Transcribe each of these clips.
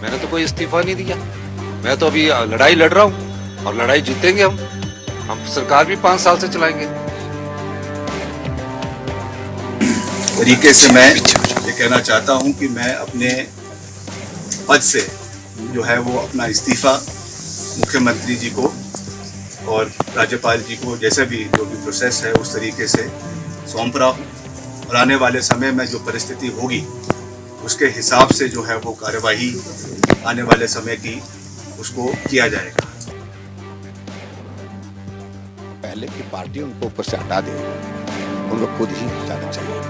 मैंने तो कोई इस्तीफा नहीं दिया। मैं तो अभी लड़ाई लड़ रहा हूँ और लड़ाई जीतेंगे हम सरकार भी 5 साल से चलाएंगे। तरीके से मैं ये कहना चाहता हूं कि मैं अपने पद से जो है वो अपना इस्तीफा मुख्यमंत्री जी को और राज्यपाल जी को जैसे भी जो भी प्रोसेस है उस तरीके से सौंप रहा हूँ और आने वाले समय में जो परिस्थिति होगी उसके हिसाब से जो है वो कार्यवाही आने वाले समय की उसको किया जाएगा। पहले की पार्टी उनको ऊपर से हटा दे, उनको खुद ही जाना चाहिए।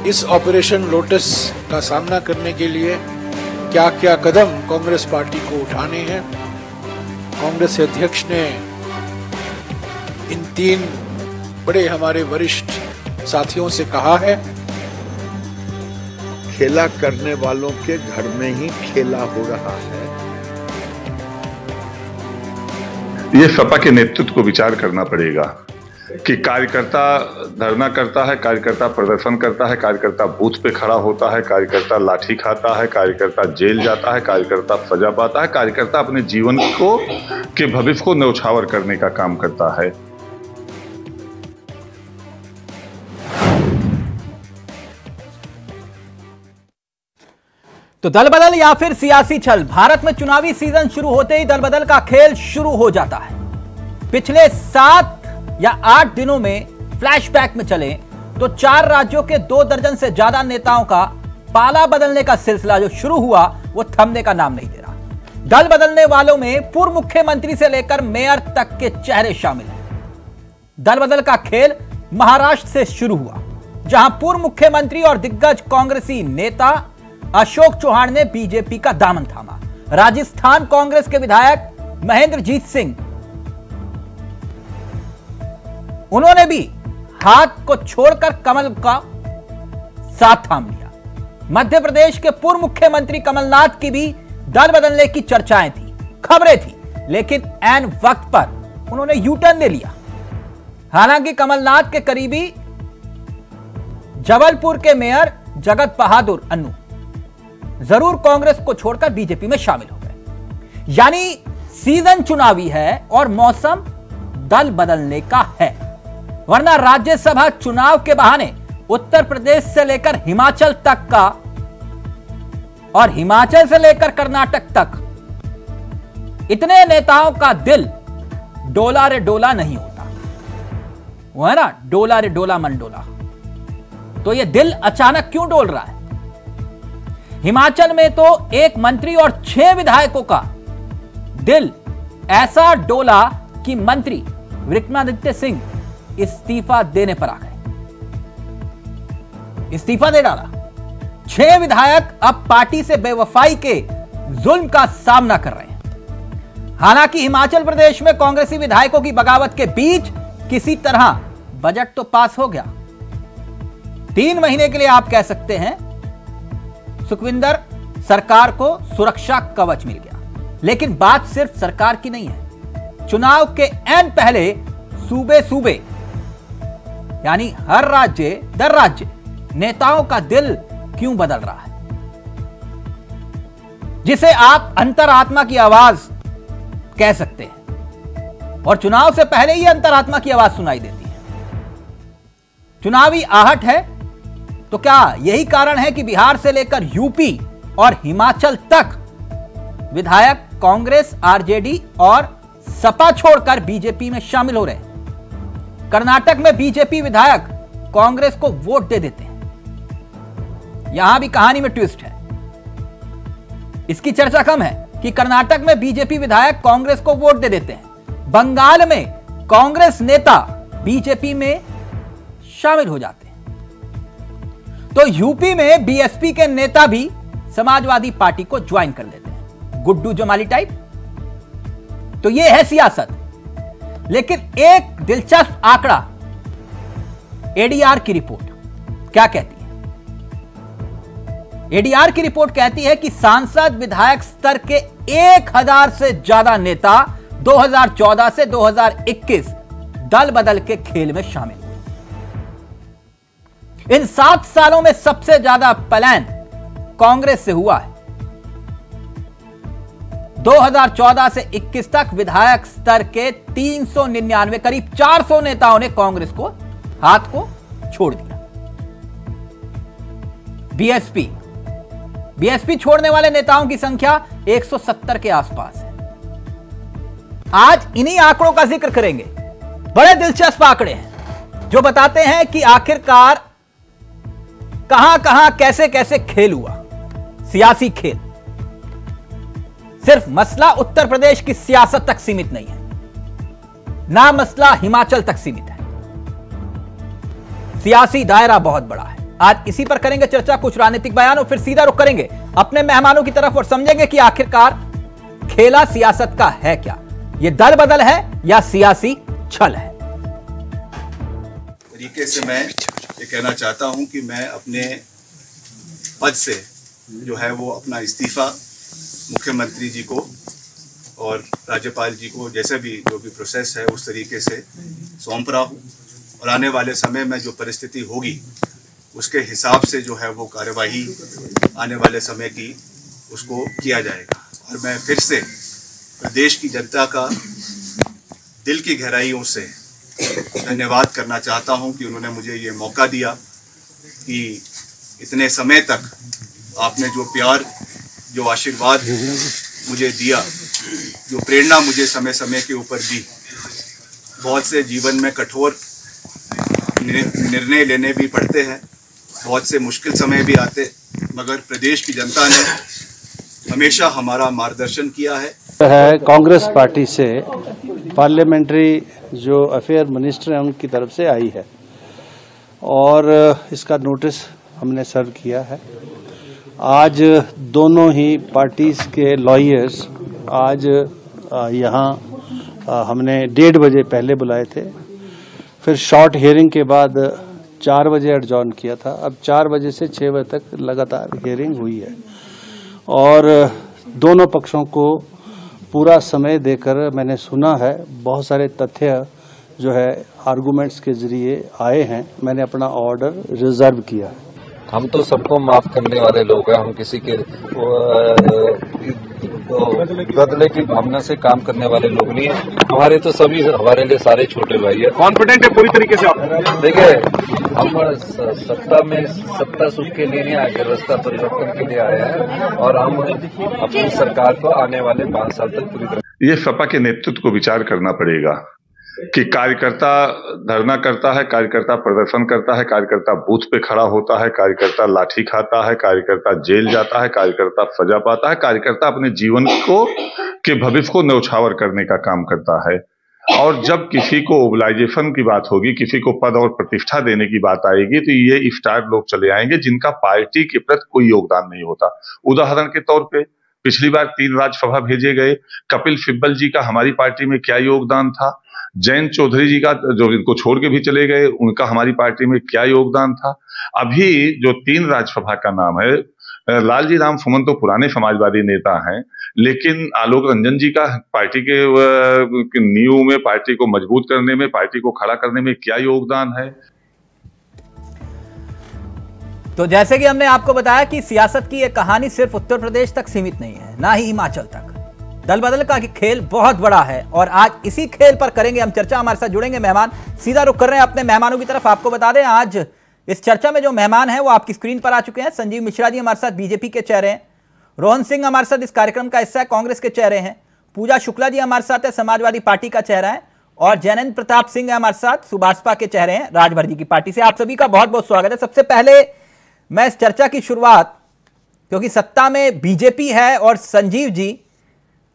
इस ऑपरेशन लोटस का सामना करने के लिए क्या क्या कदम कांग्रेस पार्टी को उठाने हैं, कांग्रेस अध्यक्ष ने इन 3 बड़े हमारे वरिष्ठ साथियों से कहा है। खेला करने वालों के घर में ही खेला हो रहा है। ये सपा के नेतृत्व को विचार करना पड़ेगा कि कार्यकर्ता धरना करता है, कार्यकर्ता प्रदर्शन करता है, कार्यकर्ता बूथ पे खड़ा होता है, कार्यकर्ता लाठी खाता है, कार्यकर्ता जेल जाता है, कार्यकर्ता सजा पाता है, कार्यकर्ता अपने जीवन को के भविष्य को न्यौछावर करने का काम करता है। तो दल बदल या फिर सियासी छल, भारत में चुनावी सीजन शुरू होते ही दल बदल का खेल शुरू हो जाता है। पिछले 7 या 8 दिनों में फ्लैशबैक में चले तो 4 राज्यों के 2 दर्जन से ज्यादा नेताओं का पाला बदलने का सिलसिला जो शुरू हुआ वो थमने का नाम नहीं ले रहा। दल बदलने वालों में पूर्व मुख्यमंत्री से लेकर मेयर तक के चेहरे शामिल हैं। दल बदल का खेल महाराष्ट्र से शुरू हुआ, जहां पूर्व मुख्यमंत्री और दिग्गज कांग्रेसी नेता अशोक चौहान ने बीजेपी का दामन थामा। राजस्थान कांग्रेस के विधायक महेंद्रजीत सिंह, उन्होंने भी हाथ को छोड़कर कमल का साथ थाम लिया। मध्य प्रदेश के पूर्व मुख्यमंत्री कमलनाथ की भी दल बदलने की चर्चाएं थी, खबरें थी, लेकिन ऐन वक्त पर उन्होंने यू टर्न ले लिया। हालांकि कमलनाथ के करीबी जबलपुर के मेयर जगत बहादुर अन्नू जरूर कांग्रेस को छोड़कर बीजेपी में शामिल हो गए। यानी सीजन चुनावी है और मौसम दल बदलने का है, वरना राज्यसभा चुनाव के बहाने उत्तर प्रदेश से लेकर हिमाचल तक का और हिमाचल से लेकर कर्नाटक तक इतने नेताओं का दिल डोला रे डोला नहीं होता, वो है ना डोला रे डोला मन डोला। तो ये दिल अचानक क्यों डोल रहा है? हिमाचल में तो एक मंत्री और 6 विधायकों का दिल ऐसा डोला कि मंत्री विक्रमादित्य सिंह इस्तीफा देने पर आ गए, इस्तीफा दे डाला। 6 विधायक अब पार्टी से बेवफाई के जुल्म का सामना कर रहे हैं। हालांकि हिमाचल प्रदेश में कांग्रेसी विधायकों की बगावत के बीच किसी तरह बजट तो पास हो गया। 3 महीने के लिए आप कह सकते हैं सुखविंदर सरकार को सुरक्षा कवच मिल गया। लेकिन बात सिर्फ सरकार की नहीं है। चुनाव के ऐन पहले सूबे यानी हर राज्य दर राज्य नेताओं का दिल क्यों बदल रहा है, जिसे आप अंतरात्मा की आवाज कह सकते हैं। और चुनाव से पहले ही अंतरात्मा की आवाज सुनाई देती है। चुनावी आहट है तो क्या यही कारण है कि बिहार से लेकर यूपी और हिमाचल तक विधायक कांग्रेस, आरजेडी और सपा छोड़कर बीजेपी में शामिल हो रहे? कर्नाटक में बीजेपी विधायक कांग्रेस को वोट दे देते हैं। यहां भी कहानी में ट्विस्ट है। इसकी चर्चा कम है कि कर्नाटक में बीजेपी विधायक कांग्रेस को वोट दे देते हैं। बंगाल में कांग्रेस नेता बीजेपी में शामिल हो जाते हैं। तो यूपी में बीएसपी के नेता भी समाजवादी पार्टी को ज्वाइन कर लेते हैं, गुड्डू जमाली टाइप। तो यह है सियासत। लेकिन एक दिलचस्प आंकड़ा एडीआर की रिपोर्ट क्या कहती है? एडीआर की रिपोर्ट कहती है कि सांसद विधायक स्तर के 1000 से ज्यादा नेता 2014 से 2021 दल बदल के खेल में शामिल हुए। इन 7 सालों में सबसे ज्यादा पलायन कांग्रेस से हुआ है। 2014 से 21 तक विधायक स्तर के 399 करीब 400 नेताओं ने कांग्रेस को हाथ को छोड़ दिया। बीएसपी छोड़ने वाले नेताओं की संख्या 170 के आसपास है। आज इन्हीं आंकड़ों का जिक्र करेंगे। बड़े दिलचस्प आंकड़े हैं जो बताते हैं कि आखिरकार कहां कहां कैसे कैसे खेल हुआ, सियासी खेल। सिर्फ मसला उत्तर प्रदेश की सियासत तक सीमित नहीं है, ना मसला हिमाचल तक सीमित है। सियासी दायरा बहुत बड़ा है। आज इसी पर करेंगे चर्चा, कुछ राजनीतिक बयान और फिर सीधा रुख करेंगे अपने मेहमानों की तरफ और समझेंगे कि आखिरकार खेला सियासत का है क्या, यह दल बदल है या सियासी छल है। तरीके से मैं ये कहना चाहता हूं कि मैं अपने पद से जो है वो अपना इस्तीफा मुख्यमंत्री जी को और राज्यपाल जी को जैसे भी जो भी प्रोसेस है उस तरीके से सौंप रहा हूँ, और आने वाले समय में जो परिस्थिति होगी उसके हिसाब से जो है वो कार्यवाही आने वाले समय की उसको किया जाएगा। और मैं फिर से प्रदेश की जनता का दिल की गहराइयों से धन्यवाद करना चाहता हूं कि उन्होंने मुझे ये मौका दिया कि इतने समय तक आपने जो प्यार, जो आशीर्वाद मुझे दिया, जो प्रेरणा मुझे समय समय के ऊपर दी। बहुत से जीवन में कठोर निर्णय लेने भी पड़ते हैं, बहुत से मुश्किल समय भी आते, मगर प्रदेश की जनता ने हमेशा हमारा मार्गदर्शन किया है। कांग्रेस पार्टी से पार्लियामेंट्री जो अफेयर मिनिस्टर हैं उनकी तरफ से आई है और इसका नोटिस हमने सर्व किया है। आज दोनों ही पार्टीज के लॉयर्स आज यहाँ हमने 1:30 बजे पहले बुलाए थे, फिर शॉर्ट हियरिंग के बाद 4 बजे एडजॉर्न किया था। अब 4 बजे से 6 बजे तक लगातार हियरिंग हुई है और दोनों पक्षों को पूरा समय देकर मैंने सुना है। बहुत सारे तथ्य जो है आर्गुमेंट्स के जरिए आए हैं, मैंने अपना ऑर्डर रिजर्व किया है। हम तो सबको माफ करने वाले लोग हैं, हम किसी के बदले की भावना से काम करने वाले लोग नहीं है। हमारे तो सभी, हमारे लिए सारे छोटे भाई है। कॉन्फिडेंट है पूरी तरीके से आप? देखिए, हम सत्ता सुख के लिए नहीं आए, व्यवस्था परिवर्तन के लिए आए हैं और हम अपनी सरकार को आने वाले 5 साल तक पूरी तरह। ये सपा के नेतृत्व को विचार करना पड़ेगा कि कार्यकर्ता धरना करता है, कार्यकर्ता प्रदर्शन करता है, कार्यकर्ता बूथ पे खड़ा होता है, कार्यकर्ता लाठी खाता है, कार्यकर्ता जेल जाता है, कार्यकर्ता सजा पाता है, कार्यकर्ता अपने जीवन को के भविष्य को न्यौछावर करने का काम करता है। और जब किसी को ओबलाइजेशन की बात होगी, किसी को पद और प्रतिष्ठा देने की बात आएगी, तो ये स्टार लोग चले आएंगे जिनका पार्टी के प्रति कोई योगदान नहीं होता। उदाहरण के तौर पे पिछली बार 3 राज्यसभा भेजे गए, कपिल सिब्बल जी का हमारी पार्टी में क्या योगदान था, जयंत चौधरी जी का जो इनको छोड़ के भी चले गए उनका हमारी पार्टी में क्या योगदान था। अभी जो 3 राज्यसभा का नाम है, लालजी राम फुमन तो पुराने समाजवादी नेता हैं, लेकिन आलोक रंजन जी का पार्टी के नींव में, पार्टी को मजबूत करने में, पार्टी को खड़ा करने में क्या योगदान है। तो जैसे कि हमने आपको बताया कि सियासत की यह कहानी सिर्फ उत्तर प्रदेश तक सीमित नहीं है, ना ही हिमाचल तक। दल बदल का खेल बहुत बड़ा है और आज इसी खेल पर करेंगे हम चर्चा। हमारे साथ जुड़ेंगे मेहमान, सीधा रुख कर रहे हैं अपने मेहमानों की तरफ। आपको बता दें आज इस चर्चा में जो मेहमान हैं वो आपकी स्क्रीन पर आ चुके हैं। संजीव मिश्रा जी हमारे साथ बीजेपी के चेहरे हैं, रोहन सिंह हमारे साथ इस कार्यक्रम का हिस्सा है, कांग्रेस के चेहरे हैं, पूजा शुक्ला जी हमारे साथ है, समाजवादी पार्टी का चेहरा है, और जैनेन्द्र प्रताप सिंह हमारे साथ सुभाषपा के चेहरे हैं, राजभर जी की पार्टी से। आप सभी का बहुत बहुत स्वागत है। सबसे पहले मैं इस चर्चा की शुरुआत, क्योंकि सत्ता में बीजेपी है और संजीव जी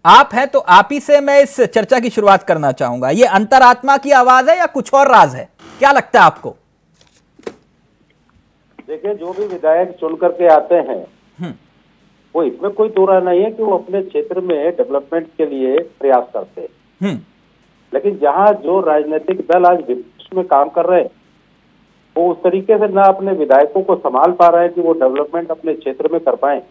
आप हैं, तो आप ही से मैं इस चर्चा की शुरुआत करना चाहूंगा। ये अंतरात्मा की आवाज है या कुछ और राज है, क्या लगता है आपको? देखिए, जो भी विधायक चुन करके आते हैं वो इसमें कोई दो राय नहीं है कि वो अपने क्षेत्र में डेवलपमेंट के लिए प्रयास करते हैं। लेकिन जहां जो राजनीतिक दल आज विपक्ष में काम कर रहे हैं वो उस तरीके से ना अपने विधायकों को संभाल पा रहे हैं कि वो डेवलपमेंट अपने क्षेत्र में कर पाए,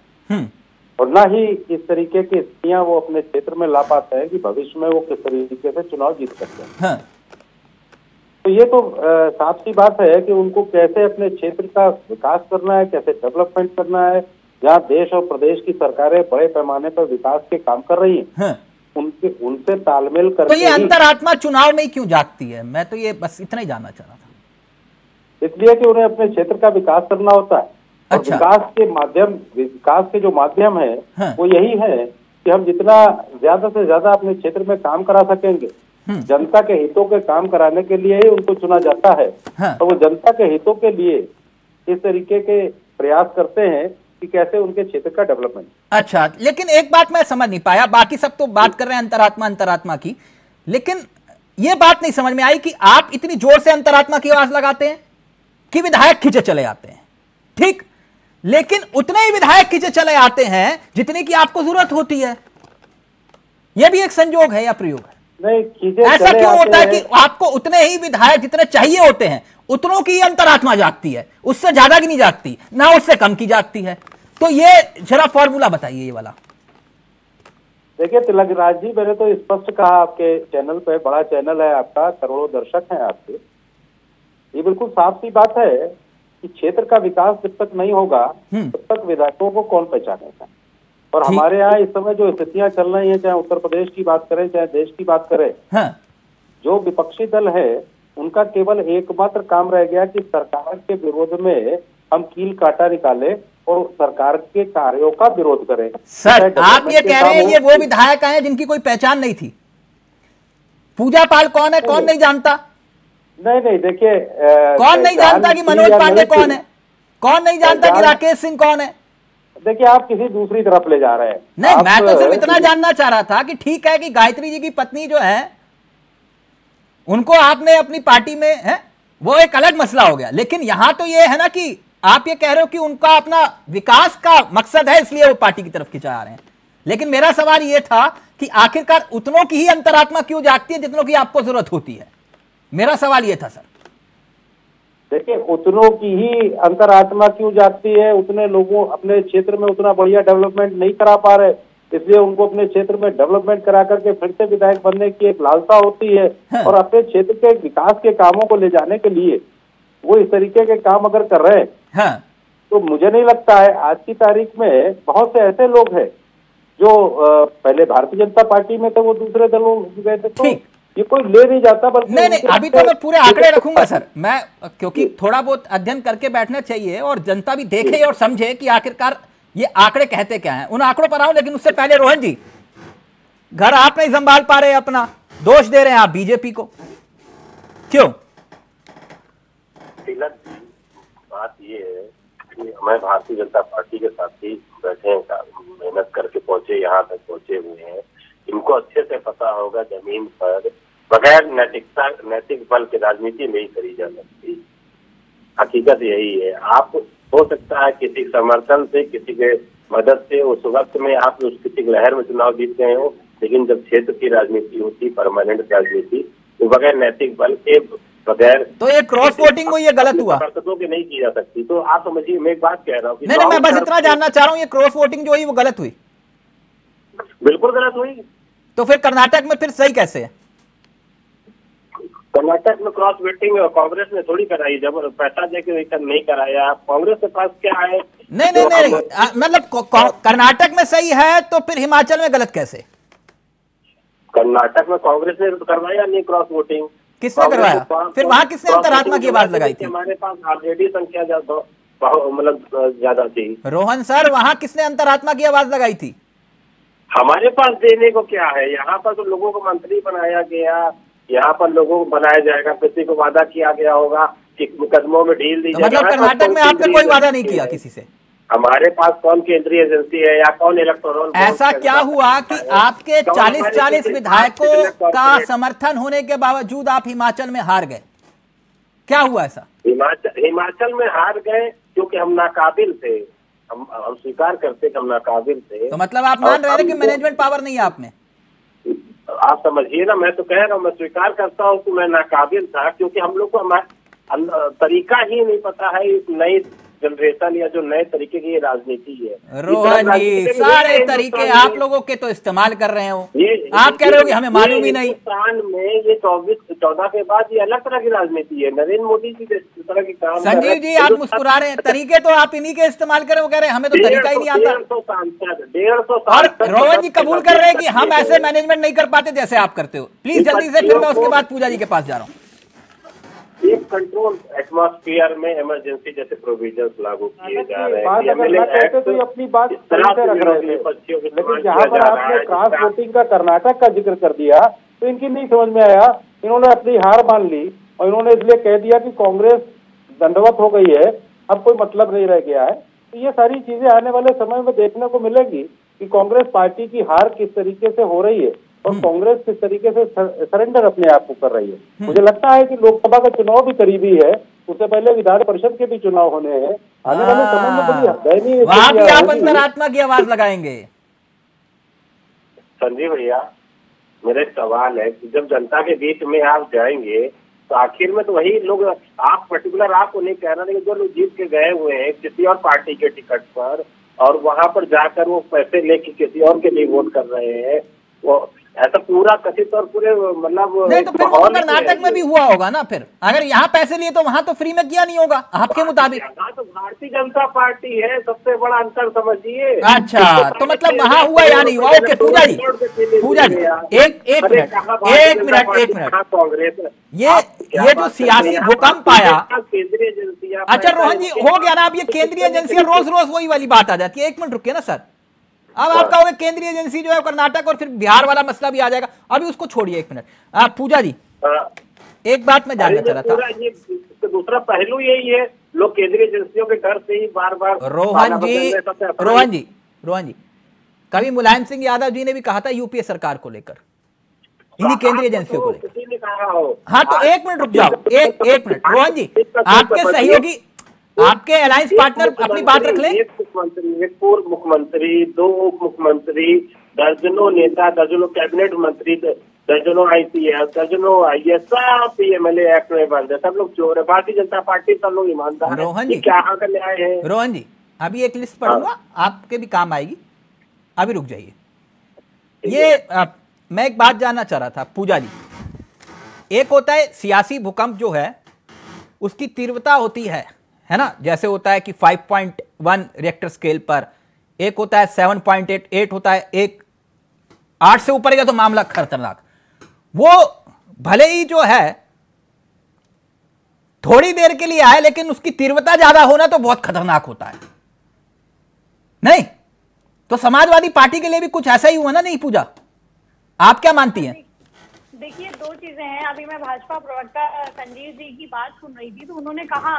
और ना ही इस तरीके की स्थितियां वो अपने क्षेत्र में ला पाते हैं कि भविष्य में वो किस तरीके से चुनाव जीत सकते हैं। तो ये तो साफ सी बात है कि उनको कैसे अपने क्षेत्र का विकास करना है, कैसे डेवलपमेंट करना है, जहाँ देश और प्रदेश की सरकारें बड़े पैमाने पर विकास के काम कर रही हैं, उनसे तालमेल करके तो ये अंतरात्मा चुनाव में ही क्यों जागती है? मैं तो ये बस इतना ही जानना चाह रहा था। इसलिए कि उन्हें अपने क्षेत्र का विकास करना होता है। अच्छा। विकास के जो माध्यम है वो यही है कि हम जितना ज्यादा से ज्यादा अपने क्षेत्र में काम करा सकेंगे, जनता के हितों के काम कराने के लिए ही उनको चुना जाता है। तो वो जनता के हितों के लिए इस तरीके के प्रयास करते हैं कि कैसे उनके क्षेत्र का डेवलपमेंट। अच्छा, लेकिन एक बात मैं समझ नहीं पाया, बाकी सब तो बात कर रहे हैं अंतरात्मा की, लेकिन ये बात नहीं समझ में आई कि आप इतनी जोर से अंतरात्मा की आवाज लगाते हैं कि विधायक खींचे चले आते हैं, ठीक, लेकिन उतने ही विधायक खींचे चले आते हैं जितने की आपको जरूरत होती है। यह भी एक संयोग है या प्रयोग है? नहीं, ऐसा क्यों होता है कि आपको उतने ही विधायक जितने चाहिए होते हैं उतनों की अंतरात्मा जागती है, उससे ज्यादा की नहीं जागती, ना उससे कम की जागती है? तो ये जरा फॉर्मूला बताइए ये वाला। देखिए तिलकराज जी, मैंने तो स्पष्ट कहा आपके चैनल पे, बड़ा चैनल है आपका, करोड़ों दर्शक हैं आपके, ये बिल्कुल साफ सी बात है कि क्षेत्र का विकास जब तक नहीं होगा तब तक विधायकों को कौन पहचानेगा। और हमारे यहाँ इस समय जो स्थितियां चल रही हैं, चाहे उत्तर प्रदेश की बात करें चाहे देश की बात करें, जो विपक्षी दल है उनका केवल एकमात्र काम रह गया कि सरकार के विरोध में हम कील काटा निकाले और सरकार के कार्यों का विरोध करें। सर आप ये कह रहे हैं ये वो विधायक हैं जिनकी कोई पहचान नहीं थी? पूजा पाल कौन है, कौन नहीं जानता? नहीं, देखिए कौन नहीं जानता कि मनोज पांडे कौन है? कौन नहीं जानता कि राकेश सिंह कौन है? देखिए आप किसी दूसरी तरफ ले जा रहे हैं। नहीं, मैं तो सिर्फ इतना जानना चाह रहा था कि ठीक है कि गायत्री जी की पत्नी जो है उनको आपने अपनी पार्टी में है, वो एक अलग मसला हो गया, लेकिन यहां तो ये है ना कि आप ये कह रहे हो कि उनका अपना विकास का मकसद है इसलिए वो पार्टी की तरफ खिंचा रहे हैं। लेकिन मेरा सवाल ये था कि आखिरकार उतनों की ही अंतरात्मा क्यों जागती है जितनों की आपको जरूरत होती है? मेरा सवाल ये था सर। देखिए उतनों की ही अंतरात्मा क्यों जागती है? उतने लोगों अपने क्षेत्र में उतना बढ़िया डेवलपमेंट नहीं करा पा रहे, इसलिए उनको अपने क्षेत्र में डेवलपमेंट करा करके फिर से विधायक बनने की एक लालसा होती है। और अपने क्षेत्र के विकास के कामों को ले जाने के लिए वो इस तरीके के काम अगर कर रहे हैं तो मुझे नहीं लगता है आज की तारीख में बहुत से ऐसे लोग हैं जो पहले भारतीय जनता पार्टी में थे, वो दूसरे दलों में गए थे, तो ये कोई ले नहीं जाता। बल्कि नहीं, अभी तो मैं पूरे आंकड़े रखूंगा सर, मैं क्योंकि थोड़ा बहुत अध्ययन करके बैठना चाहिए और जनता भी देखे और समझे कि आखिरकार ये आंकड़े कहते क्या हैं। उन आंकड़ों पर आऊं, लेकिन उससे पहले रोहन जी, घर आप नहीं संभाल पा रहे, अपना दोष दे रहे हैं आप बीजेपी को, क्यों? बात ये है कि हमें भारतीय जनता पार्टी के साथी बैठे हैं, मेहनत करके पहुंचे, यहाँ तक पहुंचे हुए हैं, इनको अच्छे से पता होगा जमीन पर बगैर नैतिक बल के राजनीति नहीं करी जा सकती। हकीकत यही है। आप हो सकता है किसी समर्थन से, किसी के मदद से उस वक्त में आप उस किसी लहर में चुनाव जीत गए हो, लेकिन जब क्षेत्र की राजनीति होती, परमानेंट राजनीति, तो बगैर नैतिक बल के, बगैर तो ये क्रॉस वोटिंग को ये गलत हुआ, की नहीं की जा सकती। तो आप समझिए, मैं एक बात कह रहा हूँ। नहीं, मैं बस इतना जानना चाह रहा हूँ, ये क्रॉस वोटिंग जो हुई वो गलत हुई? बिल्कुल गलत हुई। तो फिर कर्नाटक में फिर सही कैसे है? कर्नाटक में क्रॉस वोटिंग कांग्रेस ने थोड़ी कराई, जब पैसा देकर नहीं कराया। कांग्रेस के पास क्या है? नहीं, मतलब कर्नाटक में सही है तो फिर हिमाचल में गलत कैसे? कर्नाटक में कांग्रेस ने करवाया नहीं क्रॉस वोटिंग। किसने करवाया? फिर वहां किसने अंतरात्मा की आवाज लगाई थी? हमारे पास ऑलरेडी संख्या मतलब ज्यादा थी। रोहन सर, वहां किसने अंतरात्मा की आवाज लगाई थी? हमारे पास देने को क्या है? यहाँ पर तो लोगों को मंत्री बनाया गया, यहाँ पर लोगों को बनाया जाएगा, किसी को वादा किया गया होगा कि मुकदमों में ढील दी जाएगी। मतलब कर्नाटक में आपने कोई वादा नहीं किया किसी से? हमारे पास कौन केंद्रीय एजेंसी है या कौन इलेक्टोरल? ऐसा क्या हुआ कि आपके 40 विधायकों का समर्थन होने के बावजूद आप हिमाचल में हार गए? क्या हुआ ऐसा? हिमाचल में हार गए क्योंकि हम नाकाबिल थे। हम स्वीकार करते कि हम नाकाबिल थे। तो मतलब आप मान रहे हैं कि मैनेजमेंट पावर नहीं है आप में? आप समझिए ना, मैं तो कह रहा हूँ, मैं स्वीकार करता हूँ कि मैं नाकाबिल था, क्योंकि हम लोग को हमारा तरीका ही नहीं पता है। नई जनरेशन या जो नए तरीके की राजनीति है। रोहन जी, सारे तरीके आप लोगों के तो इस्तेमाल कर रहे हो। आप कह रहे हो कि हमें मालूम ही नहीं। हिंदुस्तान में ये 14 के बाद ये अलग तरह की राजनीति है। नरेंद्र मोदी जी जिस तरह की काम संजीव जी, आप मुस्कुरा रहे हैं, तरीके तो आप इन्हीं के इस्तेमाल कर रहे हो, कह रहे हैं हमें तो तरीका ही नहीं आता। 150 और रोहन जी कबूल कर रहे हैं कि हम ऐसे मैनेजमेंट नहीं कर पाते जैसे आप करते हो। प्लीज जल्दी से, फिर मैं उसके बाद पूजा जी के पास जा रहा हूँ। एक कंट्रोल एटमॉस्फेयर में इमरजेंसी जैसे प्रोविजंस लागू किए जा रहे बात अगर ना कहते तो ये अपनी बात सही से रख रहे थे, लेकिन जहाँ पर आपने क्रॉस वोटिंग का कर्नाटक का जिक्र कर दिया तो इनकी नहीं समझ में आया। इन्होंने अपनी हार मान ली और इन्होंने इसलिए कह दिया कि कांग्रेस दंडवत हो गई है, अब कोई मतलब नहीं रह गया है। तो ये सारी चीजें आने वाले समय में देखने को मिलेगी कि कांग्रेस पार्टी की हार किस तरीके से हो रही है और कांग्रेस किस तरीके से सरेंडर अपने आप को कर रही है। मुझे लगता है कि लोकसभा का चुनाव भी करीबी है, उससे पहले विधान परिषद के भी चुनाव होने हैं। आने वाले समय में बड़ी दयनीय वहां भी आप अंतरात्मा की आवाज लगाएंगे। संजीव भैया, मेरा सवाल है कि जब जनता के बीच में आप जाएंगे तो आखिर में तो वही लोग, आप पर्टिकुलर आपको नहीं कह रहा, लेकिन जो लोग जीत के गए हुए हैं किसी और पार्टी के टिकट पर और वहां पर जाकर वो पैसे लेके किसी और के लिए वोट कर रहे हैं, वो ऐसा पूरा कथित और पूरे मतलब नहीं तो फिर वो कर्नाटक में भी हुआ होगा ना। फिर अगर यहाँ पैसे लिए तो वहां तो फ्री में किया नहीं होगा आपके मुताबिक। तो भारतीय जनता पार्टी है, सबसे बड़ा अंतर समझिए। अच्छा, तो मतलब वहां हुआ या नहीं हुआ। ओके पूजा जी, एक मिनट कांग्रेस ये जो सियासी भूकंप आया, केंद्रीय एजेंसियां, अच्छा रोहन जी हो गया ना। अब ये केंद्रीय एजेंसियां रोज रोज वही वाली बात आ जाती है। एक मिनट रुकिए ना सर, अब आप कहोगे केंद्रीय एजेंसी जो है कर्नाटक और फिर बिहार वाला मसला भी आ जाएगा, अभी उसको छोड़िए एक मिनट। पूजा जी एक बात मैं जानना चाह रहा था। दूसरा पहलू यही है, लोग केंद्रीय एजेंसियों के डर से ही बार बार रोहन जी कभी मुलायम सिंह यादव जी ने भी कहा था यूपीए सरकार को लेकर, इन्हीं केंद्रीय एजेंसियों को लेकर। हाँ तो एक मिनट रुक जाओ, एक मिनट रोहन जी, आपके सहयोगी, आपके अलायंस पार्टनर अपनी बात रख लें। एक मुख्यमंत्री, एक पूर्व मुख्यमंत्री, 2 उप मुख्यमंत्री, दर्जनों नेता, दर्जनों कैबिनेट मंत्री, दर्जनों IPS, दर्जनों IAS, सब PMLA एक्ट में बंद है। सब लोग चोर है। भारतीय जनता पार्टी सब लोग ईमानदार। रोहन जी क्या करने आए हैं? रोहन जी अभी एक लिस्ट पढ़ूंगा, आपके भी काम आएगी, अभी रुक जाइए। ये मैं एक बात जानना चाह रहा था पूजा जी। एक होता है सियासी भूकंप जो है उसकी तीव्रता होती है ना, जैसे होता है कि 5.1 रिएक्टर स्केल पर, एक होता है 7.8, 8 होता है, एक 8 से ऊपर गया तो मामला खतरनाक। वो भले ही जो है थोड़ी देर के लिए आए, लेकिन उसकी तीव्रता ज्यादा होना तो बहुत खतरनाक होता है। नहीं तो समाजवादी पार्टी के लिए भी कुछ ऐसा ही हुआ ना। नहीं पूजा, आप क्या मानती हैं? देखिए, 2 चीजें हैं। अभी मैं भाजपा प्रवक्ता संजीव जी की बात सुन रही थी तो उन्होंने कहा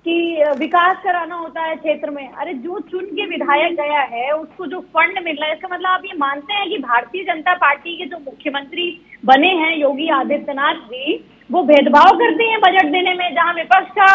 कि विकास कराना होता है क्षेत्र में। अरे जो चुन के विधायक गया है उसको जो फंड मिल रहा है, इसका मतलब आप ये मानते हैं कि भारतीय जनता पार्टी के जो मुख्यमंत्री बने हैं योगी आदित्यनाथ जी, वो भेदभाव करते हैं बजट देने में। जहां विपक्ष का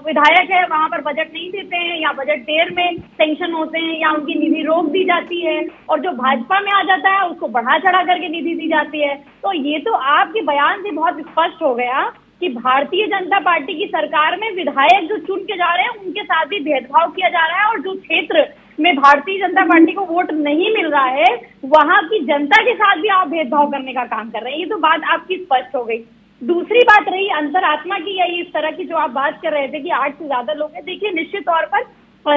विधायक है वहां पर बजट नहीं देते हैं, या बजट देर में सैंक्शन होते हैं, या उनकी निधि रोक दी जाती है, और जो भाजपा में आ जाता है उसको बढ़ा चढ़ा करके निधि दी जाती है। तो ये तो आपके बयान से बहुत स्पष्ट हो गया कि भारतीय जनता पार्टी की सरकार में विधायक जो चुन के जा रहे हैं उनके साथ भी भेदभाव किया जा रहा है, और जो क्षेत्र में भारतीय जनता पार्टी को वोट नहीं मिल रहा है वहां की जनता के साथ भी आप भेदभाव करने का काम कर रहे हैं। ये तो बात आपकी स्पष्ट हो गई। दूसरी बात रही अंतरात्मा की, या इस तरह की जो आप बात कर रहे थे कि 8 से ज्यादा लोग हैं। देखिए, निश्चित तौर पर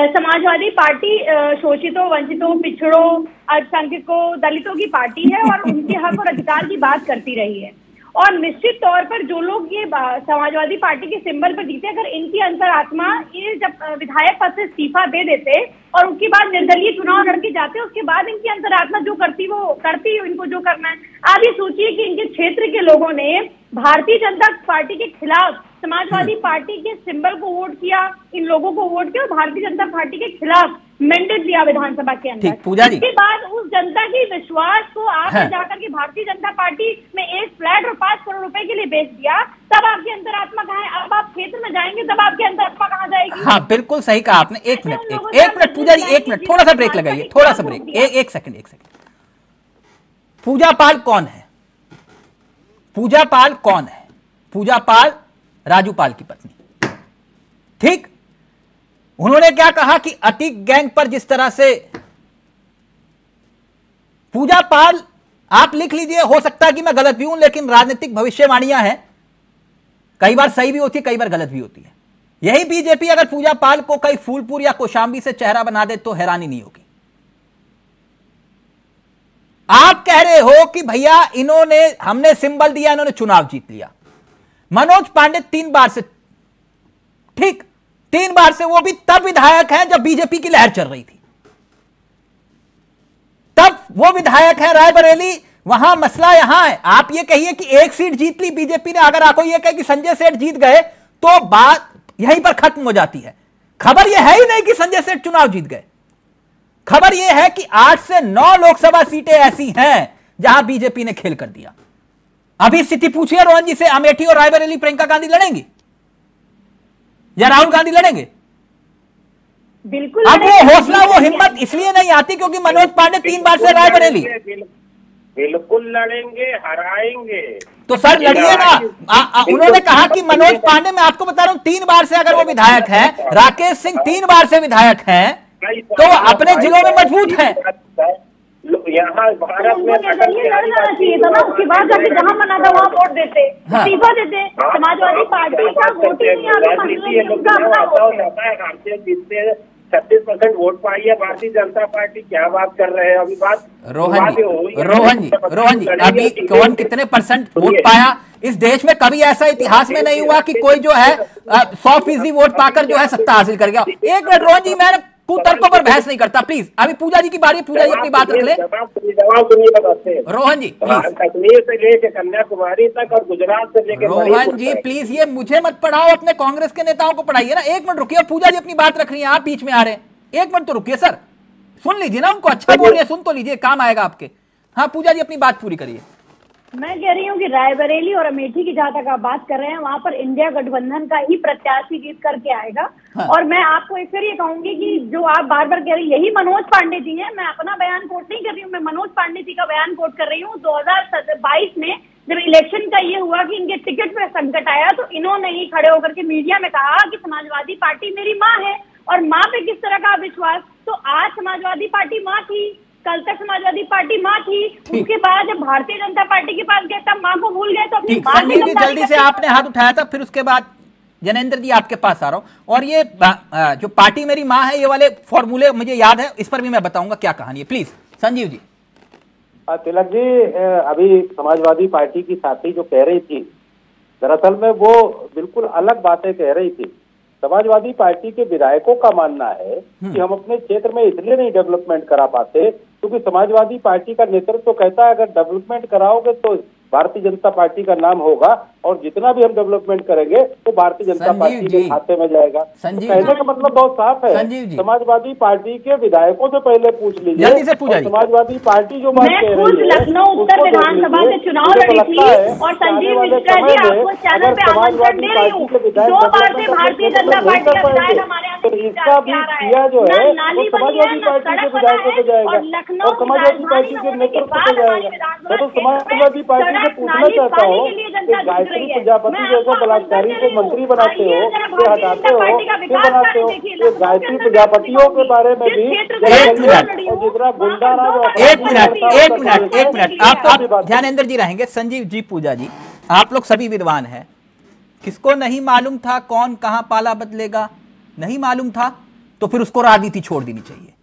समाजवादी पार्टी शोषितों, वंचितों, पिछड़ों, अल्पसंख्यकों, दलितों की पार्टी है और उनके हक और अधिकार की बात करती रही है। और निश्चित तौर पर जो लोग ये समाजवादी पार्टी के सिंबल पर जीते, अगर इनकी अंतरात्मा ये जब विधायक पद से इस्तीफा दे देते और उसके बाद निर्दलीय चुनाव लड़के जाते, उसके बाद इनकी अंतरात्मा जो करती वो करती, इनको जो करना है। आप ये सोचिए कि इनके क्षेत्र के लोगों ने भारतीय जनता पार्टी के खिलाफ समाजवादी पार्टी के सिंबल को वोट किया, इन लोगों को वोट किया, और भारतीय जनता पार्टी के खिलाफ मैंडेट दिया विधानसभा के अंदर। पूजा जी, इसके बाद उस जनता की विश्वास को आपने जाकर के भारतीय जनता पार्टी में एक फ्लैट और 5 करोड़ रुपए के लिए बेच दिया, तब आपकी अंतरात्मा कहाँ है? अब आप क्षेत्र में जाएंगे तब आपकी अंतरात्मा कहाँ जाएगी? हाँ बिल्कुल सही कहा आपने। एक मिनट पूजा जी, एक मिनट, थोड़ा सा ब्रेक लगाइए, थोड़ा सा ब्रेक, एक सेकंड। पूजा पाल कौन है? पूजा पाल कौन है? पूजा पाल राजू पाल की पत्नी, ठीक। उन्होंने क्या कहा कि अतीक गैंग पर जिस तरह से पूजा पाल, आप लिख लीजिए, हो सकता है कि मैं गलत भी हूं, लेकिन राजनीतिक भविष्यवाणियां हैं, कई बार सही भी होती है, कई बार गलत भी होती है। यही बीजेपी अगर पूजा पाल को कई फूलपुर या कौशाम्बी से चेहरा बना दे तो हैरानी नहीं होगी। आप कह रहे हो कि भैया हमने सिंबल दिया, इन्होंने चुनाव जीत लिया। मनोज पांडे 3 बार से, ठीक 3 बार से, वो भी तब विधायक हैं जब बीजेपी की लहर चल रही थी, तब वो विधायक है रायबरेली। वहां मसला यहां है, आप ये कहिए कि 1 सीट जीत ली बीजेपी ने, अगर आपको ये कहे कि संजय सेठ जीत गए तो बात यहीं पर खत्म हो जाती है। खबर यह है ही नहीं कि संजय सेठ चुनाव जीत गए, खबर यह है कि 8 से 9 लोकसभा सीटें ऐसी हैं जहां बीजेपी ने खेल कर दिया। अभी स्थिति पूछिए रोहन जी से, अमेठी और रायबरेली प्रियंका गांधी लड़ेंगी या राहुल गांधी लड़ेंगे? बिल्कुल। अब वो हौसला, वो हिम्मत इसलिए नहीं आती क्योंकि मनोज पांडे 3 बार से रायबरेली। बिल्कुल लड़ेंगे, हराएंगे। तो सर लड़िए ना। उन्होंने कहा कि मनोज पांडे, मैं आपको बता रहा हूं, 3 बार से अगर वो विधायक है, राकेश सिंह 3 बार से विधायक हैं, तो वो अपने जिलों में मजबूत हैं। यहाँ भारत में लड़ना चाहिए था ना, उसके बाद जाके जहाँ मना था वहाँ वोट देते, इस्तीफा देते। समाजवादी पार्टी का वोट ही नहीं भारतीय जीतते 36% वोट पाई है भारतीय जनता पार्टी। क्या बात कर रहे हैं अभी? बात रोहन जी अभी कौन कितने % वोट पाया इस देश में? कभी ऐसा इतिहास में नहीं हुआ कि कोई जो है 100% वोट पाकर जो है सत्ता हासिल कर गया। एक मिनट रोहन जी, मैं कुतर्कों पर बहस नहीं करता, प्लीज। अभी पूजा जी की बारी है, पूजा जी अपनी बात रख ले। रोहन जी प्लीज, कश्मीर से लेकर कन्याकुमारी तक और गुजरात से लेकर, रोहन जी प्लीज, ये मुझे मत पढ़ाओ, अपने कांग्रेस के नेताओं को पढ़ाइए ना। 1 मिनट रुकिए, पूजा जी अपनी बात रख रही है, आप बीच में आ रहे हैं। 1 मिनट तो रुकिए सर, सुन लीजिए ना उनको, अच्छा बोल रही है, सुन तो लीजिए, काम आएगा आपके। हाँ पूजा जी अपनी बात पूरी करिए। मैं कह रही हूँ कि रायबरेली और अमेठी की जहाँ तक आप बात कर रहे हैं, वहाँ पर इंडिया गठबंधन का ही प्रत्याशी जीत करके आएगा। हाँ। और मैं आपको एक फिर ये कहूंगी कि जो आप बार बार कह रही है, यही मनोज पांडे जी हैं। मैं अपना बयान कोट नहीं कर रही हूँ, मैं मनोज पांडे जी का बयान कोट कर रही हूँ। 2022 में जब इलेक्शन का ये हुआ कि इनके टिकट पे संकट आया, तो इन्होंने ही खड़े होकर के मीडिया में कहा कि समाजवादी पार्टी मेरी माँ है, और माँ पे किस तरह का विश्वास। तो आज समाजवादी पार्टी माँ थी, कल तक समाजवादी पार्टी माँ थी, उसके बाद जब भारतीय जनता पार्टी के पास गए तब माँ को भूल गए। तो अपनी संजीव जी जल्दी से आपने हाथ उठाया था, फिर उसके बाद जनेंद्र जी आपके पास आ रहा हूं। और ये जो पार्टी मेरी माँ है, ये वाले फॉर्मूले मुझे याद है, इस पर भी मैं बताऊंगा क्या कहानी है। प्लीज संजीव जी। तिलक जी, अभी समाजवादी पार्टी की साथी जो कह रही थी, दरअसल में वो बिल्कुल अलग बातें कह रही थी। समाजवादी पार्टी के विधायकों का मानना है कि हम अपने क्षेत्र में इसलिए नहीं डेवलपमेंट करा पाते क्योंकि समाजवादी पार्टी का नेतृत्व तो कहता है अगर डेवलपमेंट कराओगे तो भारतीय जनता पार्टी का नाम होगा, और जितना भी हम डेवलपमेंट करेंगे वो भारतीय जनता पार्टी के खाते में जाएगा। कहने का मतलब बहुत साफ है, समाजवादी पार्टी के विधायकों से पहले पूछ लीजिए। समाजवादी पार्टी जो बात कह रही है, लखनऊ उत्तर विधानसभा से चुनाव लड़ी थी और संजीव मिश्रा जी आपको चैनल पे आमंत्रण दे रही हूँ, 2 बार से भारतीय जनता पार्टी का विधायक हमारे यहाँ इसका भी किया जो है वो समाजवादी पार्टी के विधायकों को जाएगा और समाजवादी पार्टी के नेतृत्व को जाएगा। मैं तो समाजवादी पार्टी से पूछना चाहता हूँ कि गायत्री प्रजापति जैसे बलात्कारी को मंत्री बनाते हो, फिर हटाते हो, फिर बनाते हो, ये गायत्री प्रजापतियों के बारे में भी जितना गुंडा राज। एक मिनट आप ध्यानेंद्र जी रहेंगे। संजीव जी, पूजा जी, आप लोग सभी विद्वान हैं, किसको नहीं मालूम था कौन कहां पाला बदलेगा? नहीं मालूम था तो फिर उसको राजनीति छोड़ देनी चाहिए।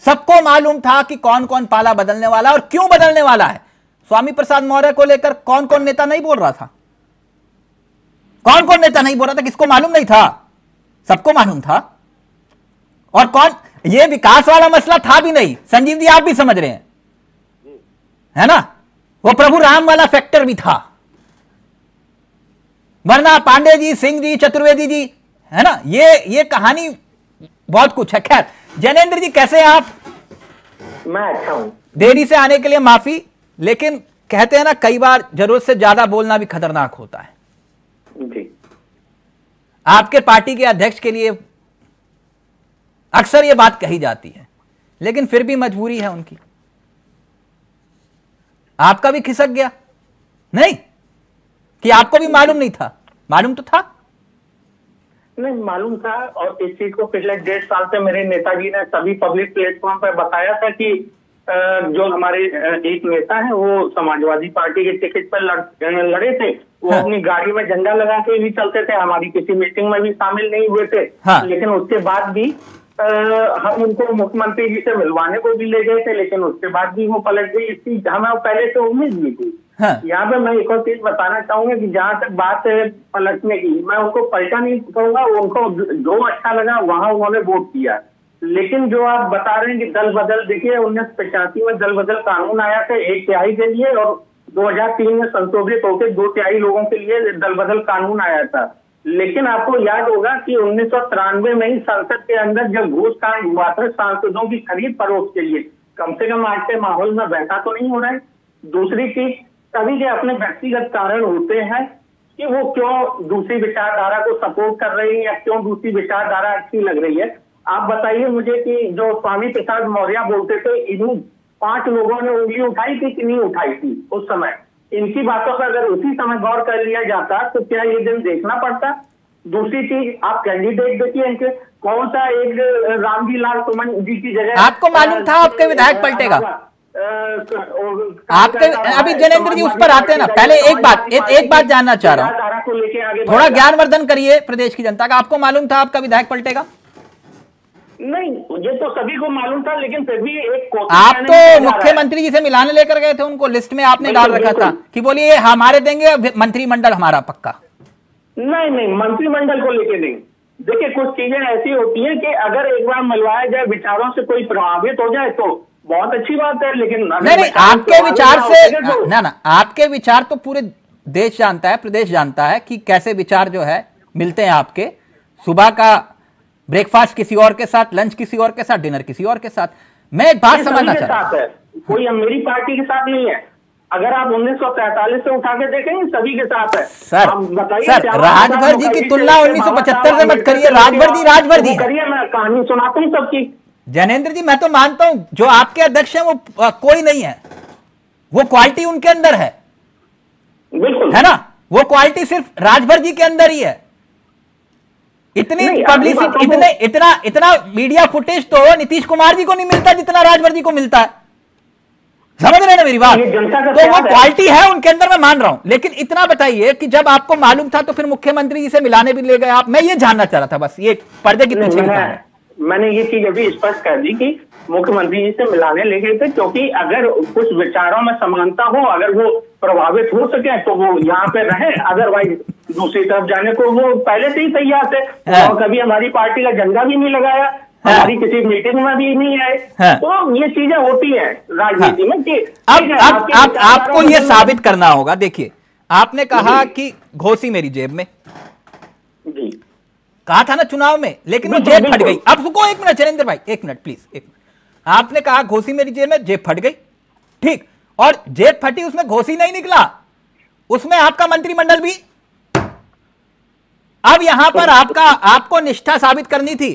सबको मालूम था कि कौन कौन पाला बदलने वाला और क्यों बदलने वाला है। स्वामी प्रसाद मौर्य को लेकर कौन कौन नेता नहीं बोल रहा था? कौन कौन नेता नहीं बोल रहा था? किसको मालूम नहीं था? सबको मालूम था। और कौन, ये विकास वाला मसला था भी नहीं, संजीव जी आप भी समझ रहे हैं, है ना? वो प्रभु राम वाला फैक्टर भी था, वरना पांडे जी, सिंह जी, चतुर्वेदी जी, है ना, ये कहानी बहुत कुछ है। खैर, जनेंद्र जी कैसे हैं आप? मैं अच्छा हूं। देरी से आने के लिए माफी, लेकिन कहते हैं ना कई बार जरूरत से ज्यादा बोलना भी खतरनाक होता है जी। आपके पार्टी के अध्यक्ष के लिए अक्सर ये बात कही जाती है, लेकिन फिर भी मजबूरी है उनकी। आपका भी खिसक गया नहीं कि आपको भी मालूम नहीं था? मालूम तो था। नहीं मालूम था, और इस चीज को पिछले 1.5 साल से मेरे नेताजी ने सभी पब्लिक प्लेटफॉर्म पर बताया था कि जो हमारे एक नेता है वो समाजवादी पार्टी के टिकट पर लड़े थे। वो अपनी गाड़ी में झंडा लगा के भी चलते थे, हमारी किसी मीटिंग में भी शामिल नहीं हुए थे। लेकिन उसके बाद भी हम उनको मुख्यमंत्री जी से मिलवाने को भी ले गए थे, लेकिन उसके बाद भी वो पलट गई। इसकी हमें पहले से उम्मीद भी थी। यहाँ पे मैं एक और चीज बताना चाहूंगा कि जहाँ तक बात है पलटने की, मैं उनको पलटा नहीं कहूंगा, उनको जो अच्छा लगा वहां उन्होंने वोट किया। लेकिन जो आप बता रहे हैं कि दल बदल, देखिए 1985 में दल बदल कानून आया था 1/3 के लिए, और 2003 में संशोधित होकर 2/3 लोगों के लिए दल बदल कानून आया था। लेकिन आपको याद होगा कि 1993 में ही संसद के अंदर जब घूस कांड हुआ था, सांसदों की खरीद फरोख्त के लिए, कम से कम आज के माहौल में वैसा तो नहीं हो रहा है। दूसरी चीज, सभी के अपने व्यक्तिगत कारण होते हैं कि वो क्यों दूसरी विचारधारा को सपोर्ट कर रही है या क्यों दूसरी विचारधारा अच्छी लग रही है। आप बताइए मुझे कि जो स्वामी प्रसाद मौर्य बोलते थे, इन 5 लोगों ने उंगली उठाई थी कि नहीं उठाई थी उस समय? इनकी बातों पर अगर उसी समय गौर कर लिया जाता तो क्या ये दिन देखना पड़ता? दूसरी चीज, आप कैंडिडेट देखिए इनके, कौन सा एक रामजी लाल सुमन जी की जगह आपको मालूम था आपके विधायक पलटेगा? आपके अभी जनेंद्र जी उस पर आते हैं ना, पहले एक बात जानना चाह रहा हूँ, थोड़ा ज्ञानवर्धन करिए प्रदेश की जनता का। आपको मालूम था आपका विधायक पलटेगा? नहीं, ये तो सभी को मालूम था, लेकिन फिर भी एक आप तो मुख्यमंत्री जी से मिलाने लेकर गए थे, उनको लिस्ट में आपने डाल रखा था कि बोलिए हमारे देंगे मंत्रिमंडल हमारा पक्का। नहीं, मंत्रिमंडल को लेके नहीं। देखिए कुछ चीजें ऐसी होती हैं कि अगर एक बार मिलवाया जाए, विचारों से कोई प्रभावित हो जाए तो बहुत अच्छी बात है, लेकिन नहीं, आपके विचार से ना आपके विचार तो पूरे देश जानता है, प्रदेश जानता है कि कैसे विचार जो है मिलते हैं आपके। सुबह का ब्रेकफास्ट किसी और के साथ, लंच किसी और के साथ, डिनर किसी और के साथ। मैं एक बात समझना चाहता हूं, कोई मेरी पार्टी के साथ नहीं है। अगर आप 1943 से उठा के देखेंगे सभी के साथ है। सर राजभर जी की तुलना 1975 से मत करिए। राजभर जी करिए, मैं कहानी सुनाता हूँ सबकी। जनेंद्र जी, मैं तो मानता हूं जो आपके अध्यक्ष हैं वो कोई नहीं है, वो क्वालिटी उनके अंदर है, बिल्कुल है ना? वो क्वालिटी सिर्फ राजभर जी के अंदर ही है। इतनी पब्लिसिटी, इतना मीडिया फुटेज तो नीतीश कुमार जी को नहीं मिलता जितना राजभर जी को मिलता है। समझ रहे हैं ना मेरी बात? तो वो क्वालिटी है उनके अंदर, मैं मान रहा हूं। लेकिन इतना बताइए कि जब आपको मालूम था तो फिर मुख्यमंत्री जी से मिलाने भी ले गए आप। मैं ये जानना चाह रहा था बस, ये पर्दे के पीछे मैंने ये चीज अभी स्पष्ट कर दी कि मुख्यमंत्री जी से मिलाने ले गए थे, क्योंकि अगर कुछ विचारों में समानता हो, अगर वो प्रभावित हो सके तो वो यहाँ पे रहे, अदरवाइज दूसरी तरफ जाने को वो पहले से ही तैयार थे। और कभी हमारी पार्टी का झंडा भी नहीं लगाया, हमारी किसी मीटिंग में भी नहीं आए। तो ये चीजें होती हैं राजनीति में कि अब आपको ये साबित करना होगा। देखिए, आपने कहा कि घोसी मेरी जेब में, जी कहा था ना चुनाव में, लेकिन वो जेब फट गई। अब रुको एक मिनट चरेंद्र भाई, एक मिनट प्लीज, एक मिनट। आपने कहा घोसी मेरी जेब में, जेब फट गई, ठीक, और जेब फटी, उसमें घोसी नहीं निकला, उसमें आपका मंत्रिमंडल भी। अब यहां पर आपको निष्ठा साबित करनी थी,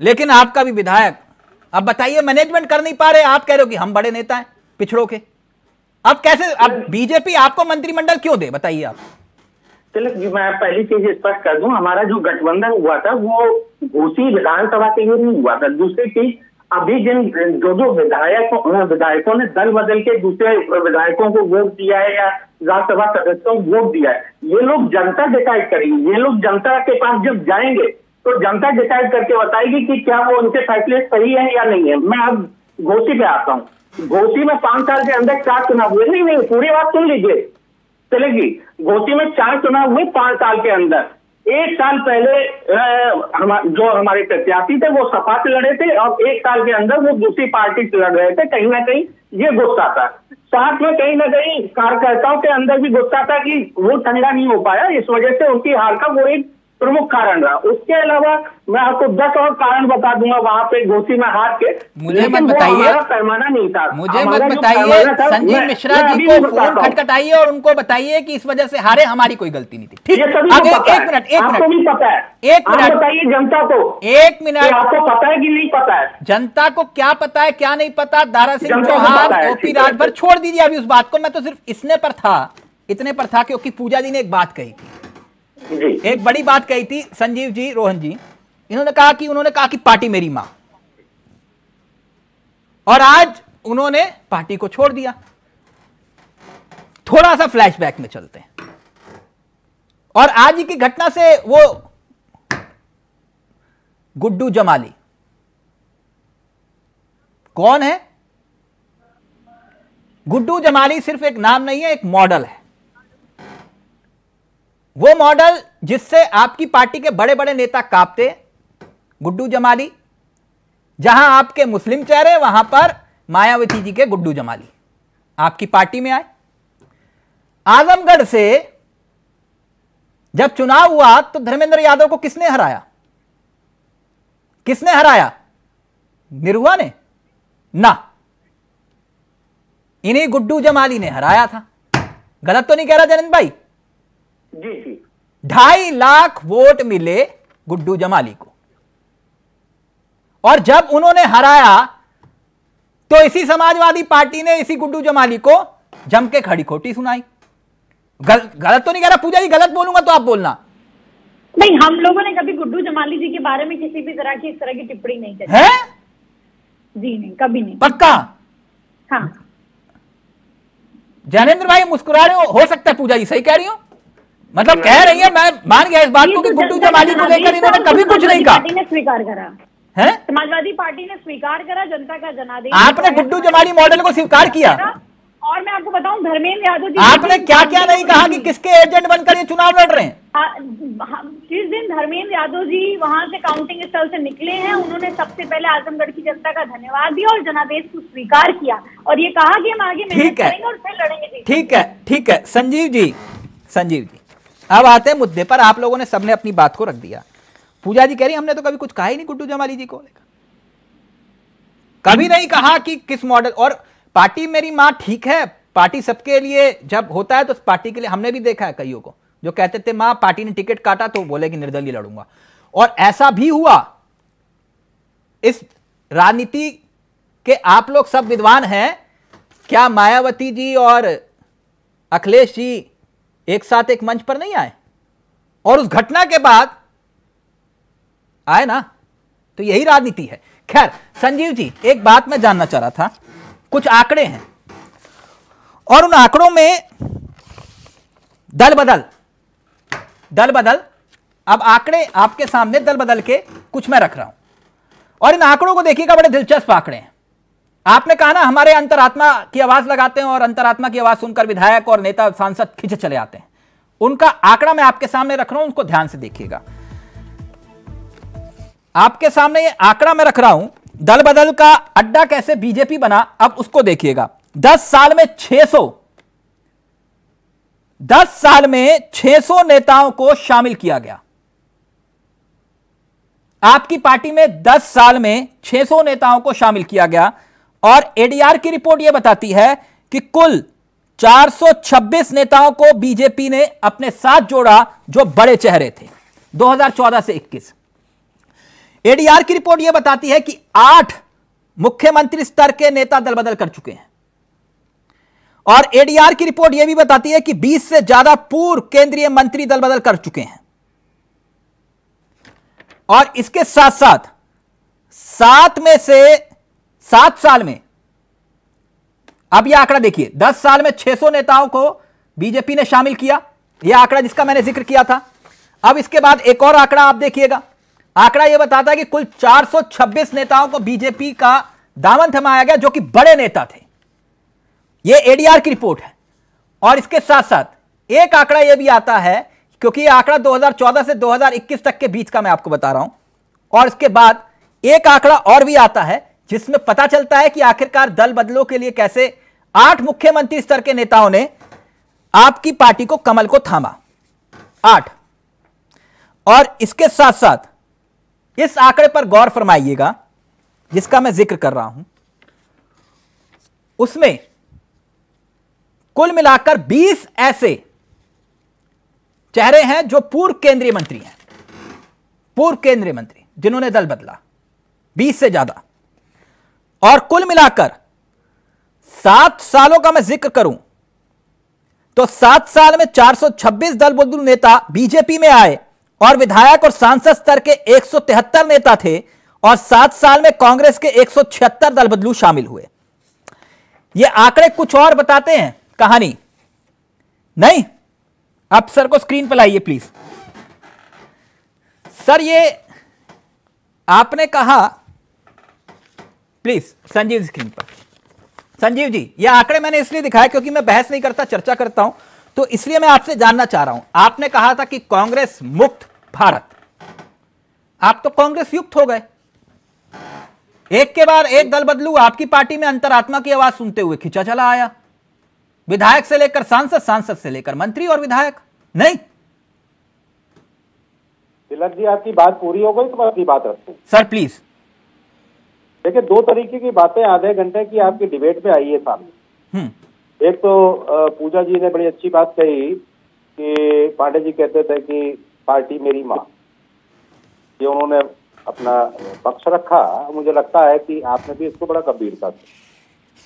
लेकिन आपका भी विधायक, अब बताइए मैनेजमेंट कर नहीं पा रहे। आप कह रहे हो कि हम बड़े नेता हैं पिछड़ों के, अब कैसे, अब बीजेपी आपको मंत्रिमंडल क्यों दे, बताइए आप। चलिए मैं पहली चीज स्पष्ट कर दूं, हमारा जो गठबंधन हुआ था वो घोसी विधानसभा के लिए नहीं हुआ था। दूसरी चीज, अभी जिन जो विधायकों ने दल बदल के दूसरे विधायकों को वोट दिया है या राज्यसभा सदस्यों को वोट दिया है, ये लोग जनता डिसाइड करेगी। ये लोग जनता के पास जब जाएंगे तो जनता डिसाइड करके बताएगी कि क्या वो उनके फैसले सही है या नहीं है। मैं अब घोसी पे आता हूँ। घोसी में 5 साल के अंदर 4 चुनाव हुए। नहीं, पूरी बात सुन लीजिए, चलेगी। घोसी में 4 चुनाव हुए 5 साल के अंदर। 1 साल पहले जो हमारे प्रत्याशी थे वो सपा से लड़े थे, और 1 साल के अंदर वो दूसरी पार्टी से लड़ रहे थे। कहीं ना कहीं ये गुस्सा था, साथ में कहीं ना कहीं कार्यकर्ताओं के अंदर भी गुस्सा था कि वो ठंडा नहीं हो पाया, इस वजह से उनकी हार का वो एक प्रमुख कारण रहा। उसके अलावा मैं आपको 10 और कारण बता दूंगा वहां पे घोसी में हार के। मुझे मत बताइए, पैमाना नहीं था, मुझे मत बताइए। संजीव मिश्रा जी को फोन खटखटाइए और उनको बताइए कि इस वजह से हारे, हमारी कोई गलती नहीं थी। ठीक, आगे एक मिनट पता है, एक मिनट बताइए जनता को, 1 मिनट, आपको पता है कि नहीं पता है? जनता को क्या पता है क्या नहीं पता? दारा सिंह चौहान, ओपी राजभर, छोड़ दीजिए अभी उस बात को। मैं तो सिर्फ इतने पर था क्योंकि पूजा जी ने एक बात कही थी। एक बड़ी बात कही थी संजीव जी, रोहन जी, उन्होंने कहा कि पार्टी मेरी मां, और आज उन्होंने पार्टी को छोड़ दिया। थोड़ा सा फ्लैशबैक में चलते हैं और आज ही की घटना से वो गुड्डू जमाली कौन है? गुड्डू जमाली सिर्फ एक नाम नहीं है, एक मॉडल है। वो मॉडल जिससे आपकी पार्टी के बड़े बड़े नेता कांपते, गुड्डू जमाली। जहां आपके मुस्लिम चेहरे, वहां पर मायावती जी के गुड्डू जमाली आपकी पार्टी में आए। आजमगढ़ से जब चुनाव हुआ तो धर्मेंद्र यादव को किसने हराया? किसने हराया? निरुआ ने ना, इन्हीं गुड्डू जमाली ने हराया था। गलत तो नहीं कह रहा जयंत भाई? जी जी। 2.5 लाख वोट मिले गुड्डू जमाली को, और जब उन्होंने हराया तो इसी समाजवादी पार्टी ने इसी गुड्डू जमाली को जम के खड़ी खोटी सुनाई। गलत तो नहीं कह रहा पूजा जी? गलत बोलूंगा तो आप बोलना। नहीं, हम लोगों ने कभी गुड्डू जमाली जी के बारे में किसी भी तरह की इस तरह की टिप्पणी नहीं करी है। जी नहीं, कभी नहीं। पक्का? हाँ। ज्ञानेंद्र भाई मुस्कुरा रहे हो सकता है पूजा जी सही कह रही हो, मतलब कह रही है, मैं मान गया इस बात को कि गुड्डू जमाली को लेकर इन्होंने कभी कुछ नहीं कहा। पार्टी ने स्वीकार करा है, समाजवादी पार्टी ने स्वीकार करा, जनता का जनादेश। आपने गुड्डू जमाली मॉडल को स्वीकार किया। और मैं आपको बताऊं, धर्मेंद्र यादव जी, आपने क्या क्या नहीं कहा कि किसके एजेंट बनकर ये चुनाव लड़ रहे हैं। जिस दिन धर्मेंद्र यादव जी वहां से काउंटिंग स्थल से निकले हैं, उन्होंने सबसे पहले आजमगढ़ की जनता का धन्यवाद दिया और जनादेश को स्वीकार किया और ये कहा कि हम आगे मेहनत करेंगे और फिर लड़ेंगे। ठीक है संजीव जी, अब आते हैं मुद्दे पर। आप लोगों ने सबने अपनी बात को रख दिया। पूजा जी कह रही हमने तो कभी कुछ कहा ही नहीं गुड्डू जमाली जी को लेकर, कभी नहीं कहा कि किस मॉडल। और पार्टी मेरी मां, ठीक है, पार्टी सबके लिए जब होता है तो पार्टी के लिए हमने भी देखा है कईयों को जो कहते थे मां पार्टी ने टिकट काटा तो बोले कि निर्दलीय लड़ूंगा, और ऐसा भी हुआ। इस राजनीति के आप लोग सब विद्वान हैं, क्या मायावती जी और अखिलेश जी एक साथ एक मंच पर नहीं आए और उस घटना के बाद आए ना? तो यही राजनीति है। खैर संजीव जी, एक बात मैं जानना चाह रहा था, कुछ आंकड़े हैं और उन आंकड़ों में दल बदल, अब आंकड़े आपके सामने दल बदल के कुछ मैं रख रहा हूं और इन आंकड़ों को देखिएगा, बड़े दिलचस्प आंकड़े हैं। आपने कहा ना हमारे अंतरात्मा की आवाज लगाते हैं और अंतरात्मा की आवाज सुनकर विधायक और नेता सांसद खिंचे चले आते हैं। उनका आंकड़ा मैं आपके सामने रख रहा हूं, उनको ध्यान से देखिएगा। आपके सामने ये आंकड़ा मैं रख रहा हूं, दल बदल का अड्डा कैसे बीजेपी बना, अब उसको देखिएगा। 10 साल में 600 नेताओं को शामिल किया गया। आपकी पार्टी में 10 साल में 600 नेताओं को शामिल किया गया और एडीआर की रिपोर्ट यह बताती है कि कुल 426 नेताओं को बीजेपी ने अपने साथ जोड़ा जो बड़े चेहरे थे 2014 से 21। एडीआर की रिपोर्ट यह बताती है कि 8 मुख्यमंत्री स्तर के नेता दल बदल कर चुके हैं और एडीआर की रिपोर्ट यह भी बताती है कि 20 से ज्यादा पूर्व केंद्रीय मंत्री दल बदल कर चुके हैं। और इसके साथ साथ 7 साल में, अब यह आंकड़ा देखिए, 10 साल में 600 नेताओं को बीजेपी ने शामिल किया, यह आंकड़ा जिसका मैंने जिक्र किया था। अब इसके बाद एक और आंकड़ा आप देखिएगा, आंकड़ा यह बताता है कि कुल 426 नेताओं को बीजेपी का दामन थमाया गया जो कि बड़े नेता थे। यह एडीआर की रिपोर्ट है। और इसके साथ साथ एक आंकड़ा यह भी आता है, क्योंकि यह आंकड़ा 2014 से 2021 तक के बीच का मैं आपको बता रहा हूं, और इसके बाद एक आंकड़ा और भी आता है जिसमें पता चलता है कि आखिरकार दल बदलों के लिए कैसे 8 मुख्यमंत्री स्तर के नेताओं ने आपकी पार्टी को, कमल को थामा। 8। और इसके साथ साथ इस आंकड़े पर गौर फरमाइएगा जिसका मैं जिक्र कर रहा हूं, उसमें कुल मिलाकर 20 ऐसे चेहरे हैं जो पूर्व केंद्रीय मंत्री हैं, पूर्व केंद्रीय मंत्री जिन्होंने दल बदला, 20 से ज्यादा। और कुल मिलाकर 7 सालों का मैं जिक्र करूं तो 7 साल में 426 दल बदलू नेता बीजेपी में आए और विधायक और सांसद स्तर के 173 नेता थे और 7 साल में कांग्रेस के 176 दल बदलू शामिल हुए। ये आंकड़े कुछ और बताते हैं कहानी नहीं। अब सर को स्क्रीन पर लाइए प्लीज। सर ये आपने कहा, प्लीज संजीव स्क्रीन पर। संजीव जी, ये आंकड़े मैंने इसलिए दिखाया क्योंकि मैं बहस नहीं करता, चर्चा करता हूं, तो इसलिए मैं आपसे जानना चाह रहा हूं। आपने कहा था कि कांग्रेस मुक्त भारत, आप तो कांग्रेस युक्त हो गए। एक के बाद एक दल बदलू आपकी पार्टी में अंतरात्मा की आवाज सुनते हुए खिंचा चला आया, विधायक से लेकर सांसद, सांसद से लेकर मंत्री और विधायक नहीं। तिलक जी, आपकी बात पूरी हो गई तो मैं अपनी बात रखूं। Sir please. देखिए, दो तरीके की बातें आधे घंटे की आपकी डिबेट में आई है सामने। एक तो पूजा जी ने बड़ी अच्छी बात कही कि पांडे जी कहते थे कि पार्टी मेरी माँ, ये उन्होंने अपना पक्ष रखा। मुझे लगता है कि आपने भी इसको बड़ा गंभीरता से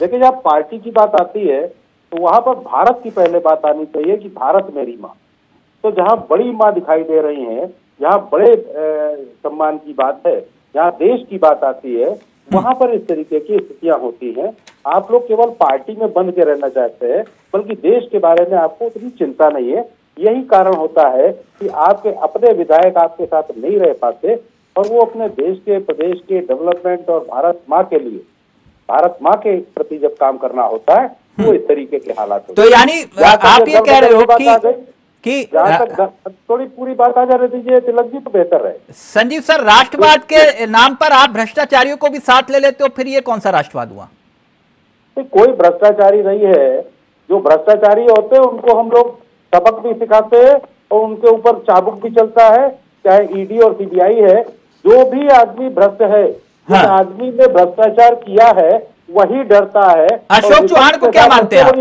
देखिए। जब पार्टी की बात आती है तो वहां पर भारत की पहले बात आनी चाहिए कि भारत मेरी माँ। तो जहाँ बड़ी माँ दिखाई दे रही है, जहाँ बड़े सम्मान की बात है, जहाँ देश की बात आती है, वहां पर इस तरीके की स्थितियां होती हैं। आप लोग केवल पार्टी में बंद के रहना चाहते हैं, बल्कि देश के बारे में आपको उतनी चिंता नहीं है। यही कारण होता है कि आपके अपने विधायक आपके साथ नहीं रह पाते और वो अपने देश के, प्रदेश के डेवलपमेंट और भारत माँ के लिए, भारत माँ के प्रति जब काम करना होता है वो इस तरीके के हालात होते हैं। तो यानी आप ये कह रहे हो कि जहाँ तक थोड़ी पूरी बात आ जाने दीजिए तिलक जी तो बेहतर रहे। संजीव सर, राष्ट्रवाद के नाम पर आप भ्रष्टाचारियों को भी साथ ले लेते हो, फिर ये कौन सा राष्ट्रवाद हुआ? कोई भ्रष्टाचारी नहीं है। जो भ्रष्टाचारी होते हैं उनको हम लोग सबक भी सिखाते हैं और उनके ऊपर चाबुक भी चलता है, चाहे ईडी और सीबीआई है। जो भी आदमी भ्रष्ट है, जिस आदमी ने भ्रष्टाचार किया है वही डरता है। अशोक चौहान को क्या मानते हैं आप?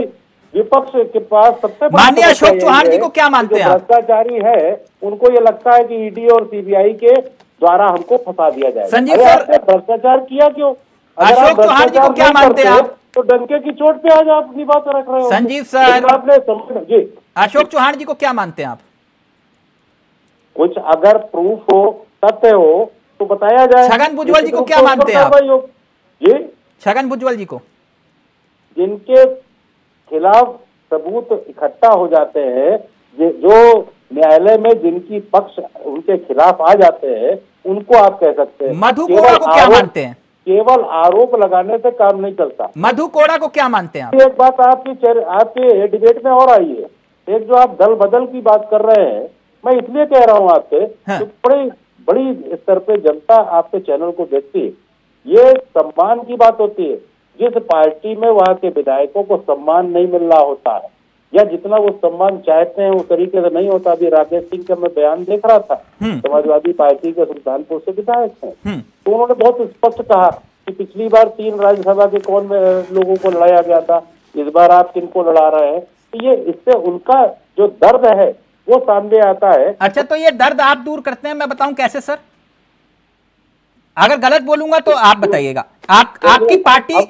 विपक्ष के पास सबसे माननीय अशोक चौहान जी को क्या मानते हैं आप? भ्रष्टाचारी है उनको ये लगता है कि ईडी और सीबीआई के द्वारा हमको फंसा दिया जाएगा। संजीव सर, भ्रष्टाचार किया क्यों? अशोक चौहान जी को क्या मानते हैं आप? तो डंके की चोट पे आज आप अपनी बात रख रहे हो। संजीव सर, आपने समझ जी, अशोक चौहान जी को क्या मानते हैं आप? कुछ अगर प्रूफ हो, तथ्य हो तो बताया जाए। छगन भुजबल जी को क्या मानते हैं आप? जी, छगन भुजबल जी को, जिनके खिलाफ सबूत इकट्ठा हो जाते हैं, जो न्यायालय में जिनकी पक्ष उनके खिलाफ आ जाते हैं, उनको आप कह सकते हैं। मधु कोड़ा को क्या मानते हैं? केवल आरोप लगाने से काम नहीं चलता। मधु कोड़ा को क्या मानते हैं आप? एक बात आपके डिबेट में और आई है, एक जो आप दल बदल की बात कर रहे हैं, मैं इसलिए कह रहा हूँ आपसे कि बड़ी स्तर पे जनता आपके चैनल को देखती है। ये सम्मान की बात होती है। जिस पार्टी में वहां के विधायकों को सम्मान नहीं मिल रहा होता है या जितना वो सम्मान चाहते हैं उस तरीके से नहीं होता। अभी राकेश सिंह का मैं बयान देख रहा था, समाजवादी पार्टी के सुल्तानपुर से विधायक हैं, तो उन्होंने बहुत स्पष्ट कहा कि पिछली बार 3 राज्यसभा के कौन लोगों को लड़ाया गया था, इस बार आप किनको लड़ा रहे हैं। तो ये इससे उनका जो दर्द है वो सामने आता है। अच्छा, तो ये दर्द आप दूर करते हैं, मैं बताऊं कैसे सर? अगर गलत बोलूंगा तो आप बताइएगा। आपकी पार्टी अब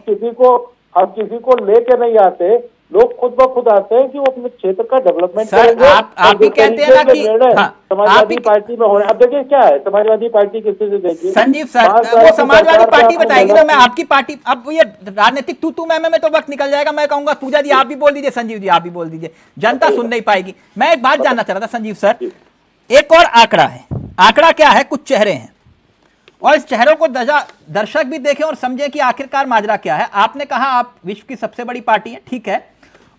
किसी को लेके नहीं आते, लोग खुद ब खुद आते हैं कि वो अपने क्षेत्र का डेवलपमेंट करेंगे। आप भी कहते हैं ना कि समाजवादी पार्टी में होने, अब देखिए क्या है समाजवादी पार्टी की स्थिति देखिए। संजीव सर, वो समाजवादी पार्टी बताएगी ना, मैं आपकी पार्टी। अब ये राजनीतिक तू मैं में तो वक्त निकल जाएगा। मैं कहूंगा पूजा जी आप भी बोल दीजिए, संजीव जी आप भी बोल दीजिए, जनता सुन नहीं पाएगी। मैं एक बात जानना चाह रहा था संजीव सर, एक और आंकड़ा है। आंकड़ा क्या है? कुछ चेहरे हैं और इस चेहरों को दर्शक भी देखें और समझें कि आखिरकार माजरा क्या है। आपने कहा आप विश्व की सबसे बड़ी पार्टी है, ठीक है,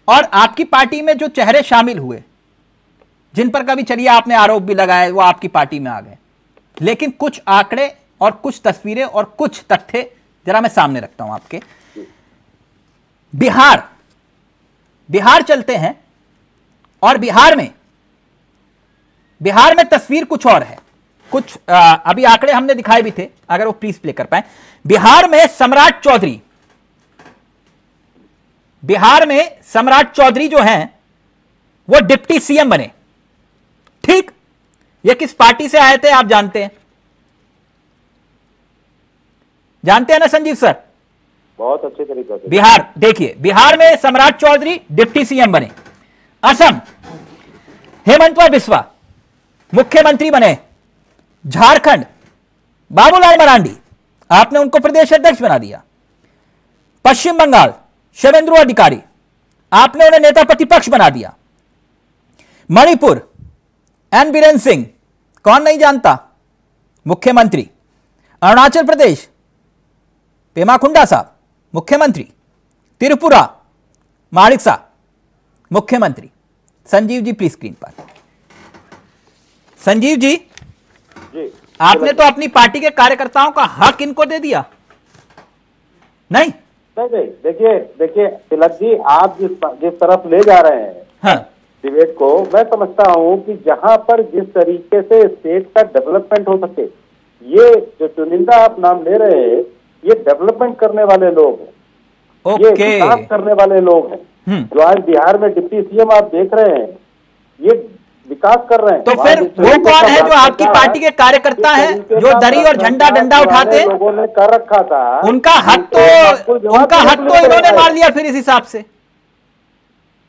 और आपकी पार्टी में जो चेहरे शामिल हुए, जिन पर कभी चलिए आपने आरोप भी लगाए, वो आपकी पार्टी में आ गए। लेकिन कुछ आंकड़े और कुछ तस्वीरें और कुछ तथ्य जरा मैं सामने रखता हूं आपके। बिहार चलते हैं और बिहार में तस्वीर कुछ और है। कुछ अभी आंकड़े हमने दिखाए भी थे, अगर वो प्लीज प्ले कर पाए। बिहार में सम्राट चौधरी जो हैं वो डिप्टी सीएम बने। ठीक, ये किस पार्टी से आए थे आप जानते हैं ना संजीव सर? बहुत अच्छे तरीके से। बिहार देखिए, बिहार में सम्राट चौधरी डिप्टी सीएम बने। असम, हेमंत बिस्वा मुख्यमंत्री बने। झारखंड, बाबूलाल मरांडी, आपने उनको प्रदेश अध्यक्ष बना दिया। पश्चिम बंगाल, शुभेंदु अधिकारी, आपने उन्हें नेता प्रतिपक्ष बना दिया। मणिपुर, एन बीरेन सिंह, कौन नहीं जानता, मुख्यमंत्री। अरुणाचल प्रदेश, पेमा खांडू साहब मुख्यमंत्री। त्रिपुरा, माणिक साहब मुख्यमंत्री। संजीव जी प्लीज स्क्रीन पर। संजीव जी, आपने तो अपनी पार्टी के कार्यकर्ताओं का हक इनको दे दिया। नहीं देखिए तिलक जी, आप जिस तरफ ले जा रहे हैं हाँ। डिबेट को, मैं समझता हूं कि जहां पर जिस तरीके से स्टेट का डेवलपमेंट हो सके, ये जो चुनिंदा आप नाम ले रहे हैं, ये डेवलपमेंट करने वाले लोग हैं, ये विकास करने वाले लोग हैं। जो आज बिहार में डिप्टी सीएम आप देख रहे हैं, ये विकास कर रहे हैं। तो फिर वो कौन है जो आपकी पार्टी के कार्यकर्ता हैं, जो दरी और झंडा डंडा उठाते हैं? लोगों ने कर रखा था, उनका हक तो इन्होंने मार लिया फिर इस हिसाब से।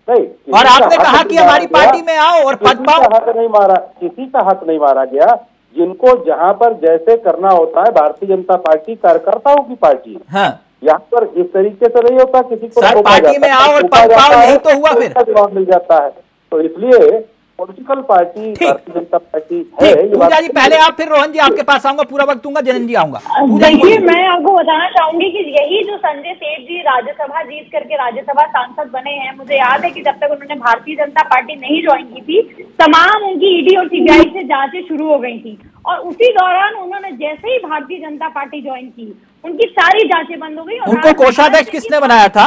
नहीं, और आपने कहा कि हमारी पार्टी में आओ और पद पाओ। हक नहीं मारा, किसी का हक नहीं मारा गया। जिनको जहां पर जैसे करना होता है, भारतीय जनता पार्टी कार्यकर्ताओं की पार्टी है। यहाँ पर इस तरीके से नहीं होता, किसी को सर पार्टी में आओ और पद पाओ, यही तो हुआ फिर। जवाब मिल जाता है। तो इसलिए political party Bharatiya Janata party है। पूजा जी पहले आप, फिर रोहन जी आपके पास आऊंगा, पूरा वक्त दूंगा, जनन जी आऊंगा। देखिए, मैं आपको बताना चाहूंगी कि यही जो संजय सेठ जी राज्यसभा जीत करके राज्यसभा सांसद बने हैं, मुझे याद है कि जब तक उन्होंने भारतीय जनता पार्टी नहीं ज्वाइन की थी, तमाम उनकी ईडी और सीबीआई से जांचें शुरू हो गई थी। और उसी दौरान उन्होंने जैसे ही भारतीय जनता पार्टी ज्वाइन की, उनकी सारी जांचें बंद हो गई। उनको कोषाध्यक्ष किसने बनाया था?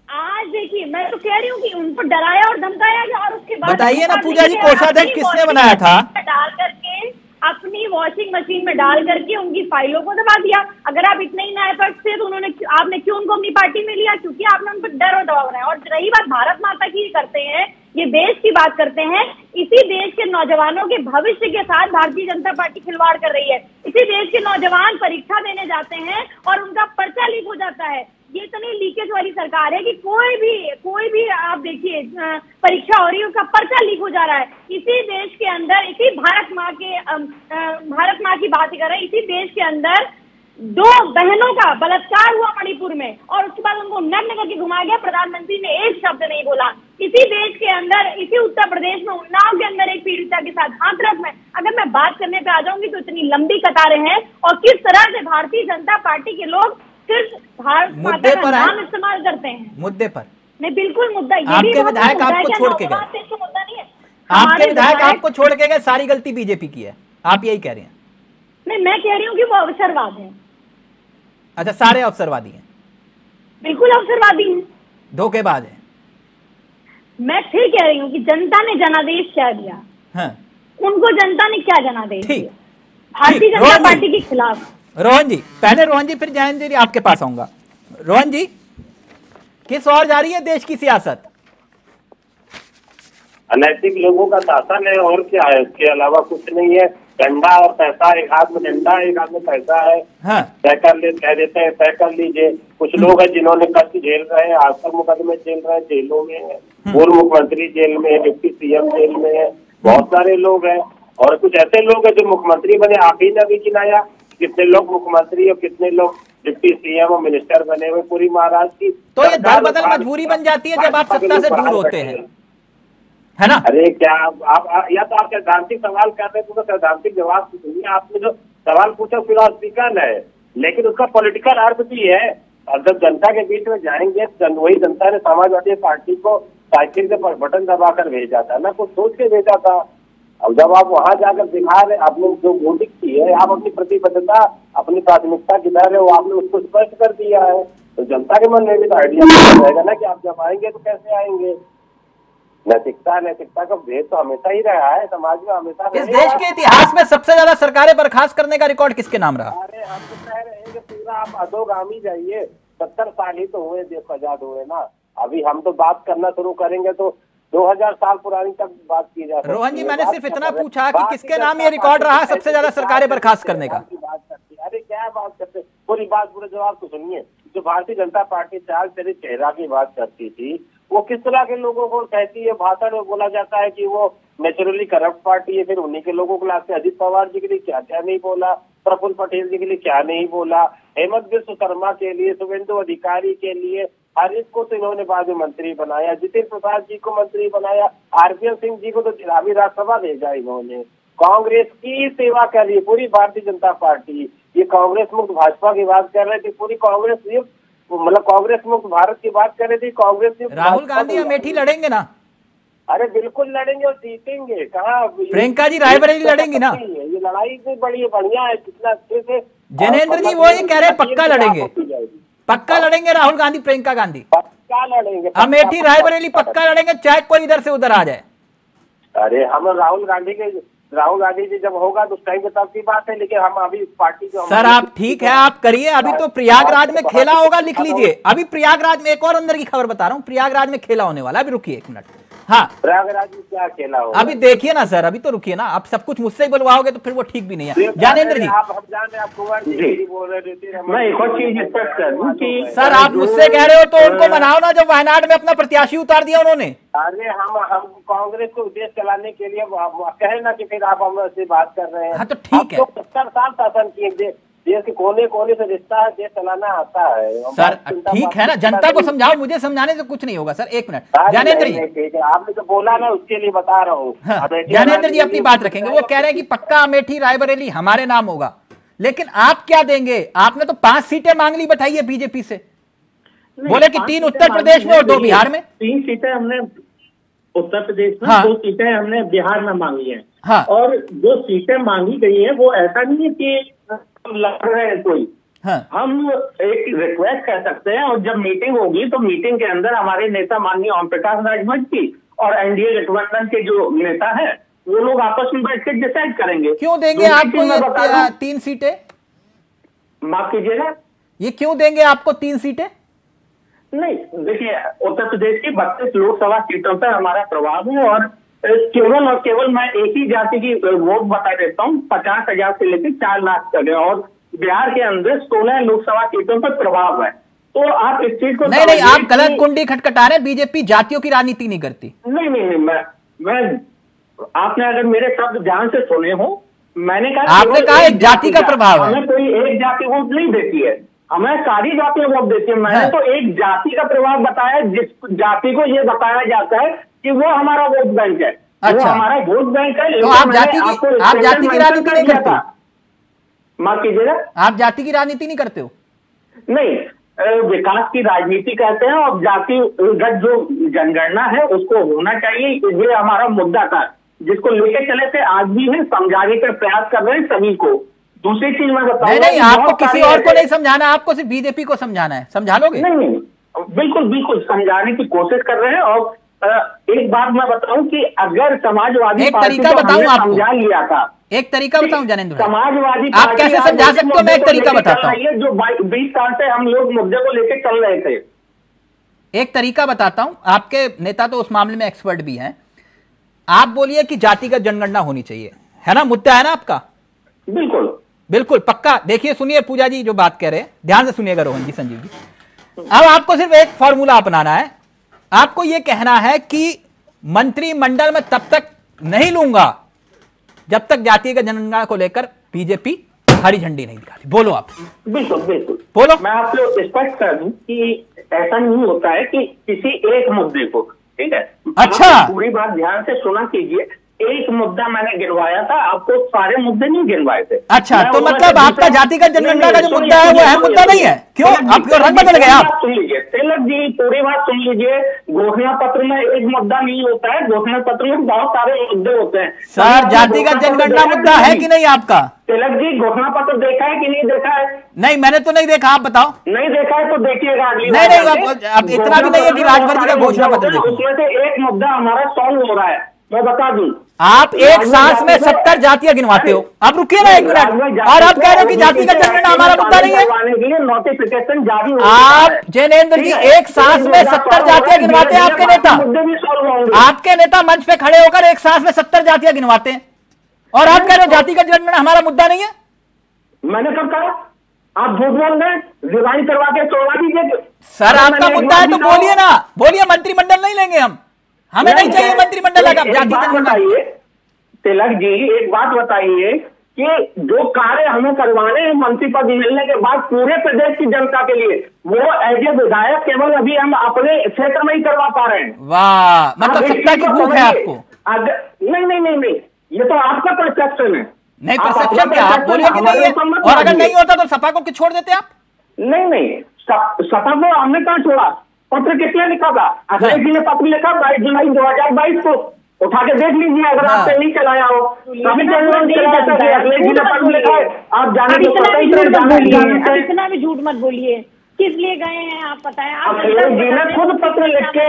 आज देखिए, मैं तो कह रही हूँ कि उनको डराया और धमकाया गया, और उसके बाद बताइए ना पूजा जी, कोषाध्यक्ष किसने बनाया था? डाल करके अपनी वॉशिंग मशीन में डाल करके उनकी फाइलों को दबा दिया। अगर आप इतने ही न्यायपक्ष थे तो आपने क्यों उनको अपनी पार्टी में लिया? क्योंकि आपने उन पर डर और दबाव बनाया। और रही बात भारत माता की करते हैं, ये देश की बात करते हैं, इसी देश के नौजवानों के भविष्य के साथ भारतीय जनता पार्टी खिलवाड़ कर रही है। इसी देश के नौजवान परीक्षा देने जाते हैं और उनका पर्चा लीक हो जाता है। ये इतनी लीकेज वाली सरकार है कि कोई भी आप देखिए परीक्षा हो रही है, उसका पर्चा लीक हो जा रहा है। इसी देश के अंदर, इसी भारत माँ की बात कर रहे हैं, इसी देश के अंदर 2 बहनों का बलात्कार हुआ मणिपुर में, और उसके बाद उनको नग्न करके घुमाया गया। प्रधानमंत्री ने एक शब्द नहीं बोला। इसी देश के अंदर, इसी उत्तर प्रदेश में उन्नाव के अंदर एक पीड़िता के साथ हाथरस में, अगर मैं बात करने पे आ जाऊंगी तो इतनी लंबी कतारें हैं। और किस तरह से भारतीय जनता पार्टी के लोग सिर्फ भारत माता का नाम इस्तेमाल करते हैं मुद्दे पर। नहीं, बिल्कुल मुद्दा ये आपके विधायक आपको छोड़ के गए, मुद्दा नहीं है। आपके विधायक आपको छोड़ के गए, सारी गलती बीजेपी की है, आप यही कह रहे हैं? नहीं, मैं कह रही हूँ कि वो अवसरवाद है। अच्छा, सारे अवसरवादी हैं? बिल्कुल अवसरवादी हैं, धोखेबाज हैं। मैं फिर कह रही हूँ कि जनता ने जनादेश क्या दिया। हाँ। उनको जनता ने क्या जनादेश दिया? भारतीय जनता पार्टी के खिलाफ। रोहन जी पहले, रोहन जी फिर जयंत जी आपके पास आऊंगा। रोहन जी, किस ओर जा रही है देश की सियासत? अनैतिक लोगों का शासन है, और क्या है? उसके अलावा कुछ नहीं है। डंडा और पैसा, एक हाथ में डंडा एक हाथ में पैसा है। हाँ। तय कर देते तय कर लीजिए। कुछ लोग हैं जिन्होंने कष्ट झेल रहे हैं, आश्रम मुकदमे झेल रहे हैं, जेलों में है। पूर्व मुख्यमंत्री जेल में है, डिप्टी सीएम जेल में है, बहुत सारे लोग हैं। और कुछ ऐसे लोग हैं जो मुख्यमंत्री बने, आप ही ने भी गिनाया कितने लोग मुख्यमंत्री और कितने लोग डिप्टी सीएम और मिनिस्टर बने हुए पूरी महाराष्ट्र की। तो ये दल बदल मजबूरी बन जाती है जब आप सत्ता से दूर होते हैं, है ना? अरे क्या आप या तो आप सैद्धांतिक सवाल कर रहे हैं तो सैद्धांतिक जवाब सुनिए। आपने जो सवाल पूछा फिलोसफिकल है, लेकिन उसका पॉलिटिकल अर्थ भी है। और जब जनता के बीच में जाएंगे, वही जनता ने समाजवादी पार्टी को साइकिल के बटन दबाकर भेजा था ना, कुछ सोच के भेजा था। अब जब आप वहां जाकर दिखा रहे, आपने जो वोटिंग की है, आप अपनी प्रतिबद्धता, अपनी प्राथमिकता किधर है, वो आपने उसको स्पष्ट कर दिया है। तो जनता के मन में भी तो आइडिया रहेगा ना कि आप जब आएंगे तो कैसे आएंगे। नैतिकता का भेद तो हमेशा ही रहा है समाज में, हमेशा। इस देश के इतिहास में सबसे ज्यादा सरकारें बर्खास्त करने का रिकॉर्ड किसके नाम रहा? अरे हम तो कह रहे हैं कि पूरा आप अधोगामी जाइए। 70 साल ही तो हुए देश आजाद हुए ना। अभी हम तो बात करना शुरू करेंगे तो 2000 साल पुरानी तक बात की जा सकती है। रोहन जी, मैंने सिर्फ इतना पूछा कि किसके नाम ये रिकॉर्ड रहा सबसे ज्यादा सरकारें बर्खास्त करने का? अरे क्या बात करते, पूरी बात पूरे जवाब तो सुनिए। जो भारतीय जनता पार्टी 4 चेहरा की बात करती थी, वो किस तरह के लोगों को कहती है, भाषण में बोला जाता है कि वो नेचुरली करप्ट पार्टी है, फिर उन्हीं के लोगों को लाते। अजित पवार जी के लिए क्या क्या नहीं बोला, प्रफुल्ल पटेल जी के लिए क्या नहीं बोला, हेमंत बिस्व शर्मा के लिए, शुभेंदु अधिकारी के लिए, हर एक को तो इन्होंने बाद में मंत्री बनाया, जितेंद्र प्रसाद जी को मंत्री बनाया, आरपीएन सिंह जी को तो अभी राज्यसभा भेजा इन्होंने। कांग्रेस की सेवा कर रही है पूरी भारतीय जनता पार्टी। ये कांग्रेस मुक्त भाजपा की बात कर रहे थे, पूरी कांग्रेस मतलब कांग्रेस मुक्त भारत की बात कर रही थी। कांग्रेस राहुल गांधी अमेठी लड़ेंगे ना? अरे बिल्कुल लड़ेंगे और जीतेंगे। कहाँ प्रियंका जी रायबरेली लड़ेंगी ना? ये लड़ाई भी बड़ी बढ़िया है, कितना अच्छे से। जनेंद्र जी वो ये कह रहे हैं पक्का लड़ेंगे, पक्का लड़ेंगे राहुल गांधी प्रियंका गांधी, पक्का लड़ेंगे। अमेठी रायबरेली पक्का लड़ेंगे, चाहे कोई इधर से उधर आ जाए। अरे हम राहुल गांधी जी जब होगा तो उस टाइम तब की बात है, लेकिन हम अभी पार्टी जो सर आप ठीक है आप करिए। अभी तो प्रयागराज में खेला होगा, लिख लीजिए। अभी प्रयागराज में एक और अंदर की खबर बता रहा हूँ, प्रयागराज में खेला होने वाला। अभी रुकिए एक मिनट। हाँ प्रयागराज में क्या खेला होगा अभी देखिए ना सर, अभी तो रुकिए ना। आप सब कुछ मुझसे ही बुलवाओगे तो फिर वो ठीक भी नहीं है। ज्ञानेंद्र जी आप हम जान रहे हैं, आप कुंवर जी बोल रहे थे। मैं एक और चीज स्पष्ट कर दूं कि सर आप मुझसे कह रहे हो तो उनको मनाओ ना, जब वायनाड में अपना प्रत्याशी उतार दिया उन्होंने। अरे हम कांग्रेस को देश चलाने के लिए कहे ना कि फिर आप हमसे बात कर रहे हैं। हाँ तो ठीक है। 70 साल शासन किए, देश के कोने कोने से रिश्ता है, देश चलाना आता है सर। ठीक है ना, जनता को समझाओ, मुझे समझाने से कुछ नहीं होगा सर। एक मिनट ज्ञानेंद्र जी, ठीक है आपने तो बोला ना, उसके लिए बता रहा हूँ। ज्ञानेंद्र जी अपनी बात रखेंगे। वो कह रहे हैं कि पक्का अमेठी रायबरेली हमारे नाम होगा, लेकिन आप क्या देंगे? आपने तो 5 सीटें मांग ली, बताइए बीजेपी से। बोले कि 3 उत्तर प्रदेश में और 2 बिहार में। 3 सीटें हमने उत्तर प्रदेश में, हाँ। 2 सीटें हमने बिहार में मांगी हैं। हाँ। और जो सीटें मांगी गई है वो ऐसा नहीं है कि लड़ रहे हैं कोई। हाँ। हम एक रिक्वेस्ट कर सकते हैं, और जब मीटिंग होगी तो मीटिंग के अंदर हमारे नेता माननीय ओम प्रकाश राजभर जी और एनडीए गठबंधन के जो नेता है वो लोग आपस में बैठ के डिसाइड करेंगे। क्यों देंगे आपको ये 3 सीटें? माफ कीजिएगा, ये क्यों देंगे आपको 3 सीटें? नहीं देखिए, उत्तर प्रदेश की 32 लोकसभा सीटों पर हमारा प्रभाव है, और केवल और केवल मैं एक ही जाति की वोट बता देता हूँ, 50,000 से लेकर 4 लाख तक है, और बिहार के अंदर 16 लोकसभा सीटों पर प्रभाव है। तो आप इस चीज को नहीं, आप गलत कुंडी खटखटा रहे हैं। बीजेपी जातियों की राजनीति नहीं करती। नहीं, मैं आपने अगर मेरे शब्द ध्यान से सुने हो, मैंने कहा आपने कहा एक जाति का प्रभाव है। हमें कोई एक जाति वोट नहीं देती है, हमें सारी जातियां वोट देती है। मैंने तो एक जाति का प्रभाव बताया, जिस जाति को ये बताया जाता है कि वो हमारा वोट बैंक है। अच्छा, वो हमारा वोट बैंक है। तो आप जाति की राजनीति नहीं करते? माफ कीजिएगा, आप जाति की राजनीति नहीं करते हो? नहीं, विकास की राजनीति कहते हैं, और जातिगत जो जनगणना है उसको होना चाहिए। ये हमारा मुद्दा था जिसको लेके चले थे, आज भी है, समझाने का प्रयास कर रहे हैं सभी को। दूसरी चीज मैं बताऊं, नहीं, आपको किसी और को नहीं समझाना, आपको सिर्फ बीजेपी को समझाना है। समझा लोगे? नहीं, बिल्कुल समझाने की कोशिश कर रहे हैं। और एक बात मैं बताऊं कि अगर समाजवादी एक तरीका बताऊं आपको, समझा लिया था। एक तरीका बताऊं ज्ञानेंद्र भाई, समाजवादी आप कैसे समझा सकते हो? मैं एक तरीका बताता हूं। जो 20 साल से हम लोग मुद्दे को लेकर चल रहे थे, एक तरीका बताता हूं। आपके नेता तो उस मामले में एक्सपर्ट भी हैं। आप बोलिए कि जातिगत जनगणना होनी चाहिए, है ना? मुद्दा है ना आपका? बिल्कुल पक्का। देखिए सुनिए पूजा जी जो बात कह रहे हैं, ध्यान से सुनिएगा रोहन जी, संजीव जी। अब आपको सिर्फ एक फॉर्मूला अपनाना है। आपको यह कहना है कि मंत्रिमंडल में तब तक नहीं लूंगा जब तक जातीय जनगणना को लेकर बीजेपी हरी झंडी नहीं दिखाती। बोलो आप। बिल्कुल बोलो। मैं आपको स्पष्ट कर दूं कि ऐसा नहीं होता है कि किसी एक मुद्दे को, ठीक है? अच्छा, पूरी बात ध्यान से सुना कीजिए। एक मुद्दा मैंने गिनवाया था, आपको सारे मुद्दे नहीं गिनवाए थे। अच्छा, तो मतलब आपका जातिगत जनगणना का जो मुद्दा है वो अहम मुद्दा नहीं है? क्यों आप क्यों रंग बदल गए? आप सुन लीजिए तिलक जी, पूरी बात सुन लीजिए। घोषणा पत्र में एक मुद्दा नहीं होता है, घोषणा पत्र में बहुत सारे मुद्दे होते हैं। सर जातिगत जनगणना मुद्दा है कि नहीं आपका? तिलक जी घोषणा पत्र देखा है कि नहीं देखा है? नहीं, मैंने तो नहीं देखा, आप बताओ। नहीं देखा है तो देखिएगा अगली नहीं, अब इतना भी नहीं है कि राजभर जी का घोषणा पत्र देखो। उसमें से एक मुद्दा हमारा सॉल्व हो रहा है, मैं बता दूं। आप एक सांस में 70 जातियां गिनवाते हो। अब रुकिए ना एक मिनट, और आप कह रहे हो कि जाति का जनगणना हमारा मुद्दा नहीं है। नोटिफिकेशन जारी आप जैनेंद्र जी एक सांस में 70 जातियां गिनवाते हैं। आपके नेता, आपके नेता मंच पे खड़े होकर एक सांस में 70 जातियां गिनवाते हैं, और आप कह रहे हो जाति का जनगणना हमारा मुद्दा नहीं है। मैंने कब कहा? आप झूठ बोल रहे हैं, रिजाइन करवा के छोड़वा दीजिए। सर आपका मुद्दा है तो बोलिए ना, बोलिए। मंत्रिमंडल नहीं लेंगे हम, हमें नहीं चाहिए मंत्रिमंडल का जाति। बताइए तिलक जी, एक बात बताइए कि जो कार्य हमें करवाने हैं मंत्री पद मिलने के बाद पूरे प्रदेश की जनता के लिए, वो एज ए विधायक केवल अभी हम अपने क्षेत्र में ही करवा पा रहे हैं। वाह, मतलब सत्ता की भूख है आपको। नहीं नहीं नहीं नहीं, ये तो आपका परसेप्शन है। नहीं परसेप्शन क्या, आप बोलिए कि नहीं है, और अगर नहीं होता तो सपा को छोड़ देते आप? नहीं नहीं, सपा को हमने कहाँ छोड़ा? पत्र किसने लिखा था? अखिलेश जी ने पत्र लिखा 22 जुलाई 2022 को, उठा के देख लीजिए अगर आपने नहीं चलाया हो। कभी अखिलेश जी ने पत्र लिखा है, आप जाने इतना भी झूठ मत बोलिए। किस लिए गए हैं आप बताएं? अखिलेश जी ने खुद पत्र लिख के,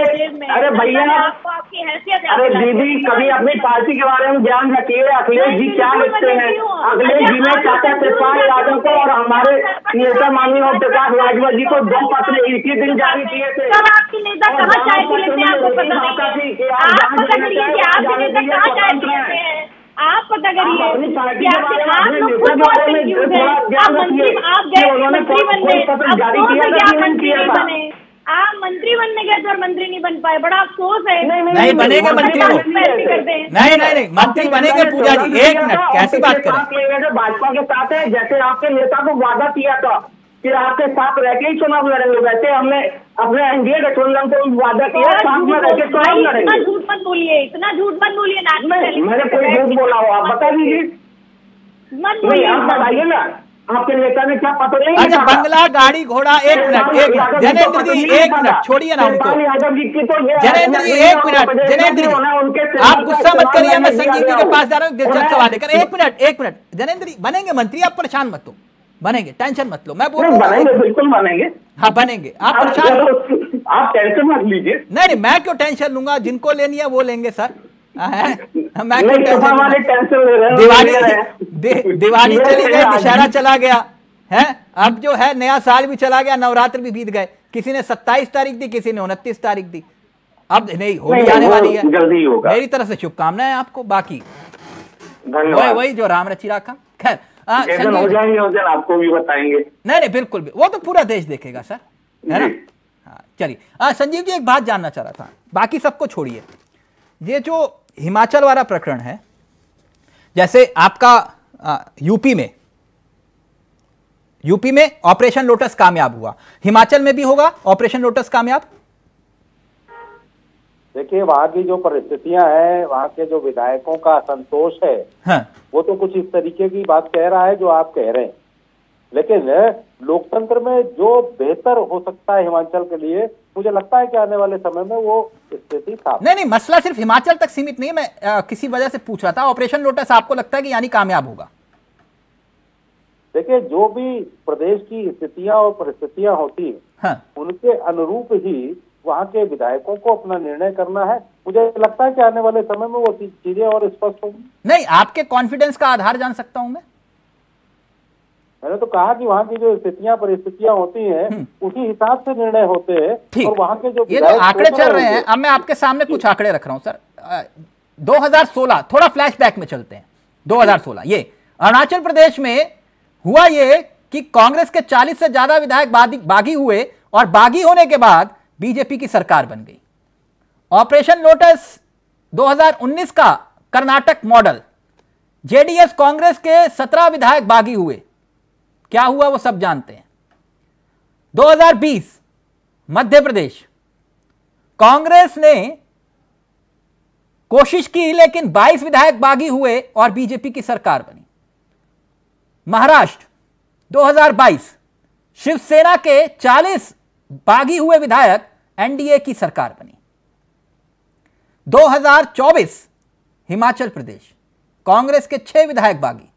अरे भैया आपको आपकी हैसियत, अरे दीदी कभी अपनी पार्टी के बारे में ध्यान रखिए। अखिलेश जी क्या लिखते हैं? अखिलेश जी ने चाचा कृपाल यादव को और हमारे नेता माननीय ओम प्रकाश वाजपेयी जी को 2 पत्र एक ही दिन जारी किए थे। सर आपके नेता कहाँ चाय पी लेते हैं आपको पता नहीं है? आप पता करिए कि आपके नेता कहाँ चाय पी लेते हैं, आप पता करिए कि आप लोग खुद बहुत कंफ्यूज हैं। आप मंत्री, आप गए मंत्री बनने, अब क्या मंत्री नहीं बने? आप मंत्री बनने गए और मंत्री नहीं बन पाए, बड़ा अफसोस है। नहीं बनेंगे मंत्री हो, नहीं नहीं नहीं मंत्री बनेंगे। पूजा जी एक मिनट, कैसी बात करें? भाजपा के साथ है, जैसे आपके नेता को वादा किया था फिर आपके साथ रह के ही चुनाव लड़ेंगे, वैसे हमने अपने एनडीए गठबंधन को वादा किया साथ में रह के चुनाव लड़ेंगे। इतना झूठ मत बोलिए, इतना झूठ मत बोलिए। मैंने कोई झूठ बोला हो आप बता दीजिए, नहीं आप बताइए ना आपके नेता ने क्या पता नहीं? अच्छा बंगला गाड़ी घोड़ा, एक मिनट जनेंद्र जी, एक मिनट छोड़िए ना उनको। जनेंद्र जी एक मिनट, जनेंद्र जी आप गुस्सा मत करिए, मैं संजीव जी के पास जा रहा हूँ दिलचस्प सवाल लेकर। एक मिनट जनेंद्र जी, बनेंगे मंत्री, आप परेशान मत हो, बनेंगे, टेंशन मत लो। मैं बोल रहा हूँ बिल्कुल बनेंगे। हाँ बनेंगे, आप परेशान, आप टेंशन मत लीजिए। नहीं मैं क्यों टेंशन लूंगा, जिनको लेनी है वो लेंगे सर। मैं दिवाली चली गई, दशहरा चला गया है, अब जो है नया साल भी चला गया, नवरात्र भी बीत गए। किसी ने 27 तारीख दी, किसी ने 29 तारीख दी, अब नहीं होली आने वाली है, जल्दी होगा। मेरी तरफ से शुभकामनाएं आपको। बाकी वही जो राम रची राखा। खैर हो जाएंगे उस दिन आपको भी बताएंगे। नहीं बिल्कुल भी, वो तो पूरा देश देखेगा सर, है ना? हाँ चलिए संजीव जी एक बात जानना चाह रहा था, बाकी सबको छोड़िए। ये जो हिमाचल वाला प्रकरण है, जैसे आपका यूपी में ऑपरेशन लोटस कामयाब हुआ, हिमाचल में भी होगा ऑपरेशन लोटस कामयाब? देखिए वहां की जो परिस्थितियां हैं, वहां के जो विधायकों का असंतोष है, हाँ। वो तो कुछ इस तरीके की बात कह रहा है जो आप कह रहे हैं, लेकिन लोकतंत्र में जो बेहतर हो सकता है हिमाचल के लिए, मुझे लगता है कि आने वाले समय में वो स्थिति साफ। नहीं मसला सिर्फ हिमाचल तक सीमित नहीं है, मैं किसी वजह से पूछ रहा था। ऑपरेशन लोटस आपको लगता है कि यानी कामयाब होगा? देखिए जो भी प्रदेश की स्थितियां और परिस्थितियां होती है, हाँ। उनके अनुरूप ही वहां के विधायकों को अपना निर्णय करना है। मुझे लगता है कि आने वाले समय में वो चीजें और स्पष्ट होंगी। नहीं आपके कॉन्फिडेंस का आधार जान सकता हूं मैंने तो कहा कि वहाँ की जो स्थितियां परिस्थितियां होती हैं उसी हिसाब से निर्णय होते हैं, और वहाँ के जो ये जो आंकड़े चल रहे हैं, अब मैं आपके सामने कुछ आंकड़े रख रहा हूं सर। 2016 थोड़ा फ्लैशबैक में चलते हैं। 2016 ये अरुणाचल प्रदेश में हुआ ये कि कांग्रेस के 40 से ज्यादा विधायक बागी हुए, और बागी होने के बाद बीजेपी की सरकार बन गई। ऑपरेशन लोटस 2019 का कर्नाटक मॉडल, जेडीएस कांग्रेस के 17 विधायक बागी हुए, क्या हुआ वो सब जानते हैं। 2020 मध्य प्रदेश, कांग्रेस ने कोशिश की लेकिन 22 विधायक बागी हुए और बीजेपी की सरकार बनी। महाराष्ट्र 2022 शिवसेना के 40 बागी हुए विधायक, एनडीए की सरकार बनी। 2024 हिमाचल प्रदेश, कांग्रेस के 6 विधायक बागी।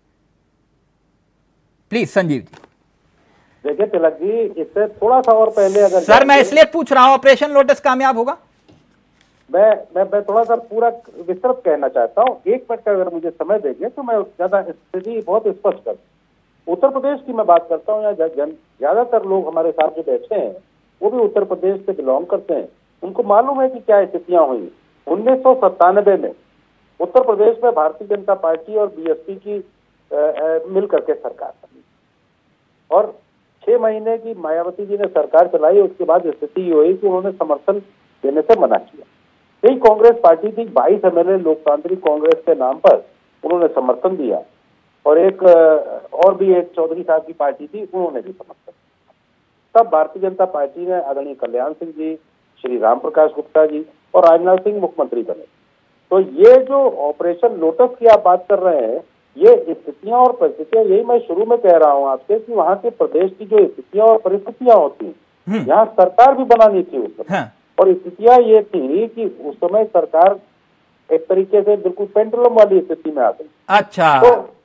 प्लीज संजीव जी। देखिए तिलक जी, इससे थोड़ा सा और पहले अगर सर मैं इसलिए पूछ रहा हूं ऑपरेशन लोटस कामयाब होगा? मैं थोड़ा सा पूरा विस्तृत कहना चाहता हूं। 1 मिनट का अगर मुझे समय देंगे तो मैं ज्यादा स्थिति बहुत स्पष्ट कर। उत्तर प्रदेश की मैं बात करता हूँ, या ज्यादातर लोग हमारे साथ जो बैठे हैं वो भी उत्तर प्रदेश से बिलोंग करते हैं, उनको मालूम है कि क्या स्थितियां हुई। 1997 में उत्तर प्रदेश में भारतीय जनता पार्टी और बीएसपी की मिल करके सरकार बनी, और 6 महीने की मायावती जी ने सरकार चलाई, उसके बाद स्थिति ये हुई कि उन्होंने समर्थन देने से मना किया। यही कांग्रेस पार्टी थी, 22 एमएलए लोकतांत्रिक कांग्रेस के नाम पर उन्होंने समर्थन दिया, और एक और भी एक चौधरी साहब की पार्टी थी, उन्होंने भी समर्थन दिया। तब भारतीय जनता पार्टी ने आदरणीय कल्याण सिंह जी, श्री राम प्रकाश गुप्ता जी और राजनाथ सिंह मुख्यमंत्री बने। तो ये जो ऑपरेशन लोटस की आप बात कर रहे हैं, ये स्थितियां और परिस्थितियां, यही मैं शुरू में कह रहा हूं आपसे कि वहाँ के प्रदेश की जो स्थितियां और परिस्थितियां होती हैं, यहाँ सरकार भी बनानी थी उस समय। और स्थितियां ये थी कि उस समय सरकार एक तरीके से बिल्कुल पेंडुलम वाली स्थिति में आ गई। अच्छा,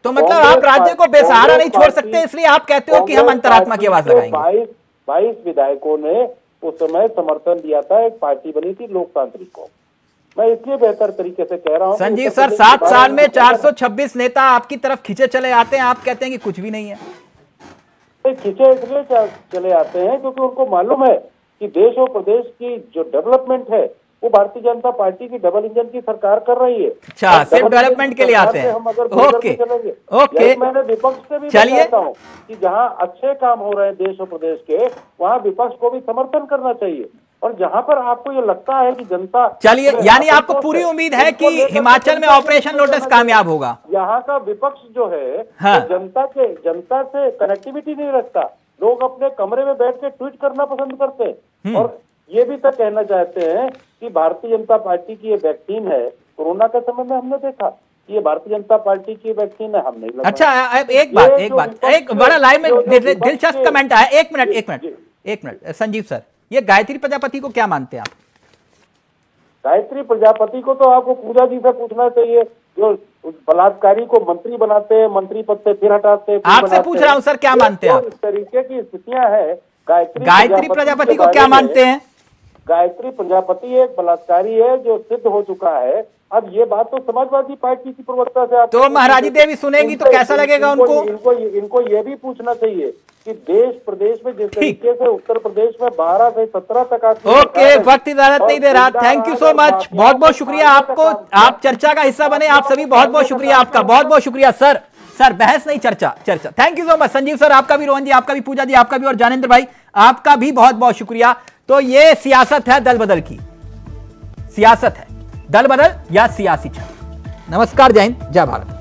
तो मतलब आप राज्य को बेसहारा नहीं छोड़ सकते, इसलिए आप कहते हो कि हम अंतरात्मा की आवाज लगाएंगे। 22 विधायकों ने उस समय समर्थन दिया था, एक पार्टी बनी थी लोकतांत्रिक को। मैं इसलिए बेहतर तरीके से कह रहा हूं। संजीव सर, 7 साल में 426 नेता आपकी तरफ खींचे चले आते हैं, आप कहते हैं कि कुछ भी नहीं है। खींचे इसलिए चले आते हैं क्योंकि उनको मालूम है कि देश और प्रदेश की जो डेवलपमेंट है वो भारतीय जनता पार्टी की डबल इंजन की सरकार कर रही है। अच्छा, सिर्फ डेवलपमेंट के लिए आते हैं। हम अगर ओके ओके, मैंने विपक्ष से भी कहता हूँ कि जहाँ अच्छे काम हो रहे हैं देश और प्रदेश के, वहाँ विपक्ष को भी समर्थन करना चाहिए। और जहाँ पर आपको ये लगता है कि जनता, चलिए, यानी आपको पूरी उम्मीद है कि हिमाचल में ऑपरेशन लोटस कामयाब होगा। यहाँ का विपक्ष जो है, जनता से कनेक्टिविटी नहीं रखता। लोग अपने कमरे में बैठ के ट्वीट करना पसंद करते हैं, और ये भी तक कहना चाहते हैं कि भारतीय जनता पार्टी की ये वैक्सीन है। कोरोना के समय में हमने देखा ये भारतीय जनता पार्टी की वैक्सीन है, हम नहीं लगा। अच्छा, एक बात, एक बड़ा लाइव में दिलचस्प कमेंट आया। एक मिनट संजीव सर, ये गायत्री प्रजापति को क्या मानते हैं आप? गायत्री प्रजापति को तो आपको पूजा जी से पूछना चाहिए, जो बलात्कारी को मंत्री बनाते हैं, मंत्री पद से फिर हटाते हैं। आपसे पूछ रहा हूं सर, क्या मानते हैं आप? इस तरीके की स्थितियां हैं। गायत्री प्रजापति को क्या मानते हैं? गायत्री प्रजापति एक बलात्कारी है जो सिद्ध हो चुका है। अब ये बात तो समाजवादी पार्टी की प्रवक्ता से आप तो महाराजी देवी सुनेंगी तो कैसा लगेगा उनको? इनको ये भी पूछना चाहिए कि देश प्रदेश में जिस तरीके से उत्तर प्रदेश में 12 से 17 तक ओके, वक्त इजाजत नहीं दे रहा। थैंक यू सो मच, बहुत बहुत शुक्रिया आपको, आप चर्चा का हिस्सा बने। आप सभी बहुत बहुत शुक्रिया आपका, बहुत बहुत शुक्रिया सर। बहस नहीं, चर्चा। Thank you so much Sanjeev sir, आपका भी, रोहन जी आपका भी, पूजा जी आपका भी, और ज्ञानेंद्र भाई आपका भी बहुत बहुत शुक्रिया। तो ये सियासत है दल बदल की, सियासत है दल बदल या सियासी छल। नमस्कार, जय हिंद, जय भारत।